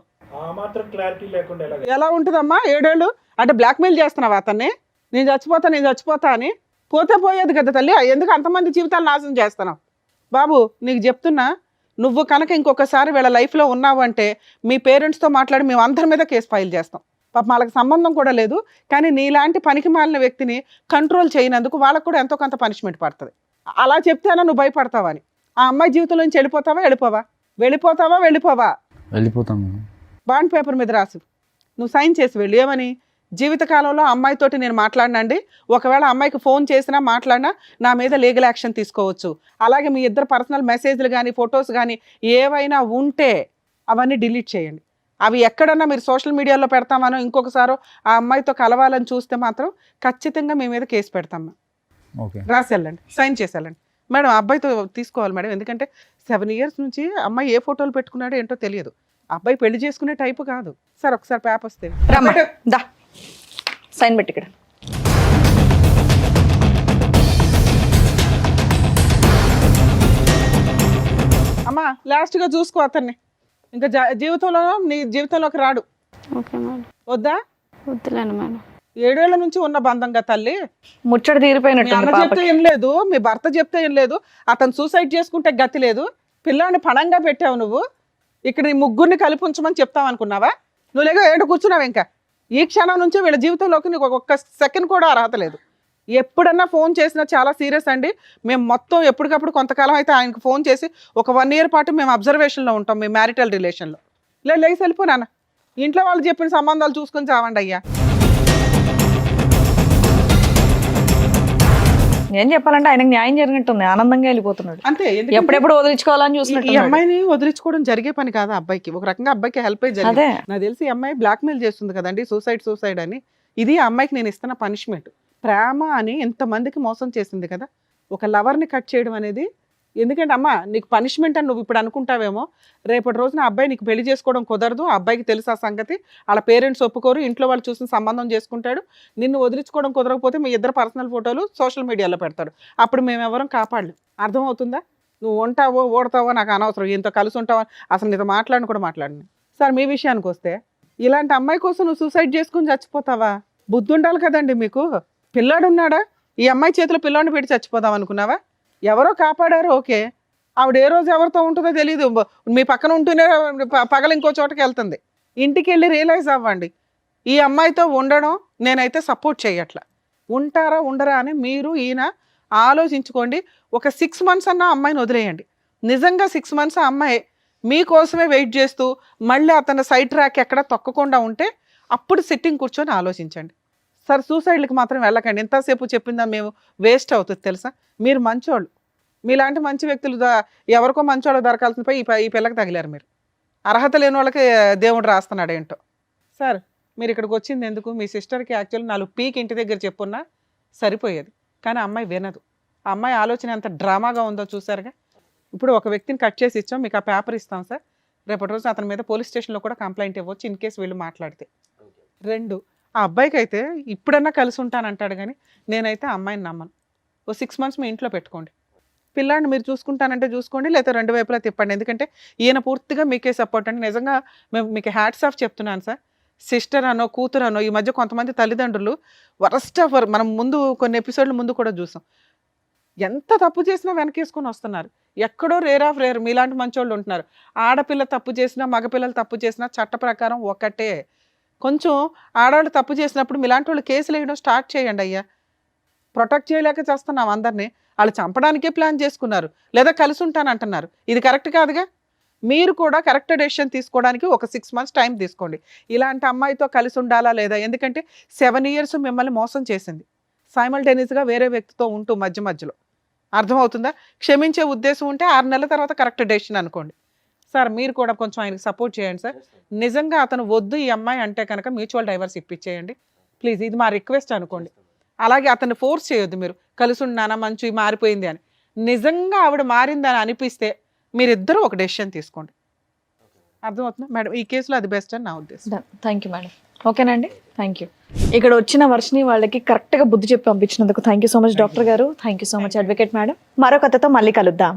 ఎలా ఉంటుందమ్మా 7 ఏళ్ళు? అంటే బ్లాక్మెయిల్ చేస్తున్నావా అతన్ని? నేను చచ్చిపోతా అని? పోతే పోయేది కదా తల్లి, ఎందుకు అంతమంది జీవితాలు నాశనం చేస్తున్నావు? బాబు నీకు చెప్తున్నా, నువ్వు కనుక ఇంకొకసారి వీళ్ళ లైఫ్లో ఉన్నావు అంటే మీ పేరెంట్స్తో మాట్లాడి మేము అందరి మీద కేసు ఫైల్ చేస్తాం. పాప వాళ్ళకి సంబంధం కూడా లేదు, కానీ నీలాంటి పనికి మాలిన వ్యక్తిని కంట్రోల్ చేయనందుకు వాళ్ళకు కూడా ఎంతో కొంత పనిష్మెంట్ పడుతుంది. అలా చెప్తేనా నువ్వు భయపడతావా అని? ఆ అమ్మాయి జీవితంలో నుంచి వెళ్ళిపోతావా? వెళ్ళిపోతాం. బాండ్ పేపర్ మీద రాసి నువ్వు సైన్ చేసి వెళ్ళు. ఏమని? జీవితకాలంలో అమ్మాయితోటి నేను మాట్లాడినండి, ఒకవేళ అమ్మాయికి ఫోన్ చేసినా మాట్లాడినా నా మీద లీగల్ యాక్షన్ తీసుకోవచ్చు. అలాగే మీ ఇద్దరు పర్సనల్ మెసేజ్లు కానీ ఫొటోస్ కానీ ఏవైనా ఉంటే అవన్నీ డిలీట్ చేయండి. అవి ఎక్కడన్నా మీరు సోషల్ మీడియాలో పెడతామనో ఇంకొకసారో ఆ అమ్మాయితో కలవాలని చూస్తే మాత్రం ఖచ్చితంగా మీ మీద కేసు పెడతాం. రాసి వెళ్ళండి, సైన్ చేసి వెళ్ళండి. మేడం అబ్బాయితో తీసుకోవాలి మేడం, ఎందుకంటే 7 years నుంచి అమ్మాయి ఏ ఫోటోలు పెట్టుకున్నాడో ఏంటో తెలియదు. అబ్బాయి పెళ్లి చేసుకునే టైపు కాదు. సార్ ఒకసారి పేపర్ వస్తే దా సైన్ పెట్టి ఇక్కడ. అమ్మా లాస్ట్గా చూసుకో అతన్ని, ఇంకా నీ జీవితంలోకి రాడు. Okay madam. వద్దా? వద్దులేండి మేడం. 7 ఏళ్ల నుంచి ఉన్న బంధంగా తల్లి. ముచ్చట మీ తీరిపోయినట్టు అన్న చెప్తే ఏం లేదు, మీ భర్త చెప్తే ఏం లేదు, అతను సూసైడ్ చేసుకుంటే గతి లేదు, పిల్లాడిని పణంగా పెట్టావు నువ్వు. ఇక్కడ ఈ ముగ్గురిని కలిపి ఉంచమని చెప్తావు అనుకున్నావా? నువ్వు లేక ఏంటో కూర్చున్నావు. ఇంకా ఈ క్షణం నుంచి వీళ్ళ జీవితంలోకి నీకు ఒక్క సెకండ్ కూడా అర్హత లేదు. ఎప్పుడన్నా ఫోన్ చేసినా చాలా సీరియస్ అండి, మేము మొత్తం ఎప్పటికప్పుడు కొంతకాలం అయితే ఆయనకు ఫోన్ చేసి ఒక 1 year పాటు మేము అబ్జర్వేషన్లో ఉంటాం మీ మ్యారిటల్ రిలేషన్లో. లేచి వెళ్ళిపోనా, ఇంట్లో వాళ్ళు చెప్పిన సంబంధాలు చూసుకొని చావండి అయ్యా. ఏం చెప్పాలంటే ఆయనకు న్యాయం జరిగినట్టుంది, ఆనందంగా వెళ్ళిపోతున్నాడు. అంతే. ఎప్పుడెప్పుడు వదిలించుకోవాలని ఈ చూసినట్టు. అమ్మాయిని వదిలించుకోవడం జరిగే పని కాదు అబ్బాయికి. ఒక రకంగా అబ్బాయికి హెల్ప్ అయ్యి జరిగింది. అదే నాకు తెలిసి ఈ అమ్మాయి బ్లాక్మెయిల్ చేస్తుంది కదండి, సూసైడ్ అని. ఇది ఆ అమ్మాయికి నేను ఇస్తున్న పనిష్మెంట్. ప్రేమ అని ఎంతమందికి మోసం చేసింది కదా, ఒక లవర్ని కట్ చేయడం అనేది, ఎందుకంటే అమ్మ నీకు పనిష్మెంట్ అని నువ్వు ఇప్పుడు అనుకుంటావేమో, రేపటి రోజున ఆ అబ్బాయి నీకు పెళ్లి చేసుకోవడం కుదరదు, ఆ అబ్బాయికి తెలుసు ఆ సంగతి, వాళ్ళ పేరెంట్స్ ఒప్పుకోరు, ఇంట్లో వాళ్ళు చూసిన సంబంధం చేసుకుంటాడు, నిన్ను వదిలించుకోవడం కుదరకపోతే మీ ఇద్దరు పర్సనల్ ఫోటోలు సోషల్ మీడియాలో పెడతాడు, అప్పుడు మేము ఎవరం కాపాడలేం. అర్థమవుతుందా? నువ్వు ఉంటావో ఓడతావో నాకు అనవసరం, ఇంత కలిసి ఉంటావో అసలు నీతో మాట్లాడిన కూడా మాట్లాడిన. సార్ మీ విషయానికి వస్తే, ఇలాంటి అమ్మాయి కోసం నువ్వు సూసైడ్ చేసుకుని చచ్చిపోతావా? బుద్ధి ఉండాలి కదండి మీకు. పిల్లాడు ఉన్నాడా? ఈ అమ్మాయి చేతిలో పిల్లాడిని పెట్టి చచ్చిపోదాం అనుకున్నావా? ఎవరో కాపాడారు, ఓకే. ఆవిడ ఏ రోజు ఎవరితో ఉంటుందో తెలియదు, మీ పక్కన ఉంటూనే పగల ఇంకో చోటకి వెళ్తుంది. ఇంటికి వెళ్ళి రియలైజ్ అవ్వండి, ఈ అమ్మాయితో ఉండడం నేనైతే సపోర్ట్ చేయట్లా. ఉంటారా ఉండరా అని మీరు ఈయన ఆలోచించుకోండి. ఒక 6 months అన్న అమ్మాయిని వదిలేయండి. నిజంగా 6 months ఆ అమ్మాయి మీకోసమే వెయిట్ చేస్తూ మళ్ళీ అతను సైడ్ ట్రాక్ ఎక్కడ తొక్కకుండా ఉంటే అప్పుడు సిట్టింగ్ కూర్చొని ఆలోచించండి. సార్ సూసైడ్కి మాత్రం వెళ్ళకండి. ఎంతసేపు చెప్పిందా మేము వేస్ట్ అవుతుంది తెలుసా. మీరు మంచోళ్ళు, మీలాంటి మంచి వ్యక్తులు ఎవరికో మంచోళ్ళు దొరకాల్సిన పోయి ఈ పిల్లకి తగిలారు. మీరు అర్హత లేని వాళ్ళకి దేవుడు రాస్తున్నాడు ఏంటో. సార్ మీరు ఇక్కడికి వచ్చింది ఎందుకు? మీ సిస్టర్కి యాక్చువల్లీ 4 పీక్ ఇంటి దగ్గర చెప్పున్నా సరిపోయేది, కానీ అమ్మాయి వినదు. ఆ అమ్మాయి ఆలోచన ఎంత డ్రామాగా ఉందో చూసారుగా. ఇప్పుడు ఒక వ్యక్తిని కట్ చేసి ఇచ్చాం, మీకు ఆ పేపర్ ఇస్తాం సార్, రేపటి రోజు అతని మీద పోలీస్ స్టేషన్లో కూడా కంప్లైంట్ ఇవ్వచ్చు ఇన్ కేసు వీళ్ళు మాట్లాడితే. 2, ఆ అబ్బాయికి అయితే ఇప్పుడన్నా కలిసి ఉంటానంటాడు, కానీ నేనైతే ఆ అమ్మాయిని నమ్మను. ఓ 6 months మీ ఇంట్లో పెట్టుకోండి, పిల్లాడిని మీరు చూసుకుంటానంటే చూసుకోండి, లేదా 2 వైపులా తిప్పండి. ఎందుకంటే ఈయన పూర్తిగా మీకే సపోర్ట్ అండి. నిజంగా మేము మీకు హ్యాట్స్ ఆఫ్ చెప్తున్నాను సార్. సిస్టర్ అనో కూతురు అనో, ఈ మధ్య కొంతమంది తల్లిదండ్రులు వరస్ట్ ఆఫ్, మనం ముందు కొన్ని ఎపిసోడ్ల ముందు కూడా చూసాం, ఎంత తప్పు చేసినా వెనకేసుకొని వస్తున్నారు. ఎక్కడో రేర్ ఆఫ్ రేర్ మీలాంటి మంచోళ్ళు ఉంటున్నారు. ఆడపిల్ల తప్పు చేసినా మగపిల్లలు తప్పు చేసినా చట్ట ప్రకారం ఒకటే. కొంచెం ఆడవాళ్ళు తప్పు చేసినప్పుడు మీలాంటి వాళ్ళు కేసులు వేయడం స్టార్ట్ చేయండి అయ్యా. ప్రొటెక్ట్ చేయలేక చేస్తున్నాం అందరినీ. వాళ్ళు చంపడానికే ప్లాన్ చేసుకున్నారు, లేదా కలిసి ఉంటానంటున్నారు. ఇది కరెక్ట్ కాదుగా. మీరు కూడా కరెక్ట్ డెసిషన్ తీసుకోవడానికి ఒక 6 months టైం తీసుకోండి. ఇలాంటి అమ్మాయితో కలిసి ఉండాలా లేదా? ఎందుకంటే 7 years మిమ్మల్ని మోసం చేసింది, సైమల్టేనియస్గా వేరే వ్యక్తితో ఉంటూ మధ్య మధ్యలో. అర్థమవుతుందా? క్షమించే ఉద్దేశం ఉంటే 6 నెలల తర్వాత కరెక్ట్ డెసిషన్ అనుకోండి. సార్ మీరు కూడా కొంచెం ఆయనకి సపోర్ట్ చేయండి సార్. నిజంగా అతను వద్దు ఈ అమ్మాయి అంటే కనుక మ్యూచువల్ డైవర్స్ ఇప్పించేయండి ప్లీజ్, ఇది మా రిక్వెస్ట్ అనుకోండి. అలాగే అతన్ని ఫోర్స్ చేయొద్దు, మీరు కలిసి ఉన్నానా మంచి మారిపోయింది అని. నిజంగా ఆవిడ మారిందని అనిపిస్తే మీరిద్దరూ ఒక డెసిషన్ తీసుకోండి. అర్థమవుతుందా మేడం? ఈ కేసులో అది బెస్ట్ అని నా ఉద్దేశం. Thank you madam. ఓకేనండి, థ్యాంక్ యూ. ఇక్కడ వచ్చిన వర్షిని వాళ్ళకి కరెక్ట్గా బుద్ధి చెప్పి పంపించినందుకు thank you so much doctor గారు. Thank you so much advocate madam. మరో కథతో మళ్ళీ కలుద్దాం.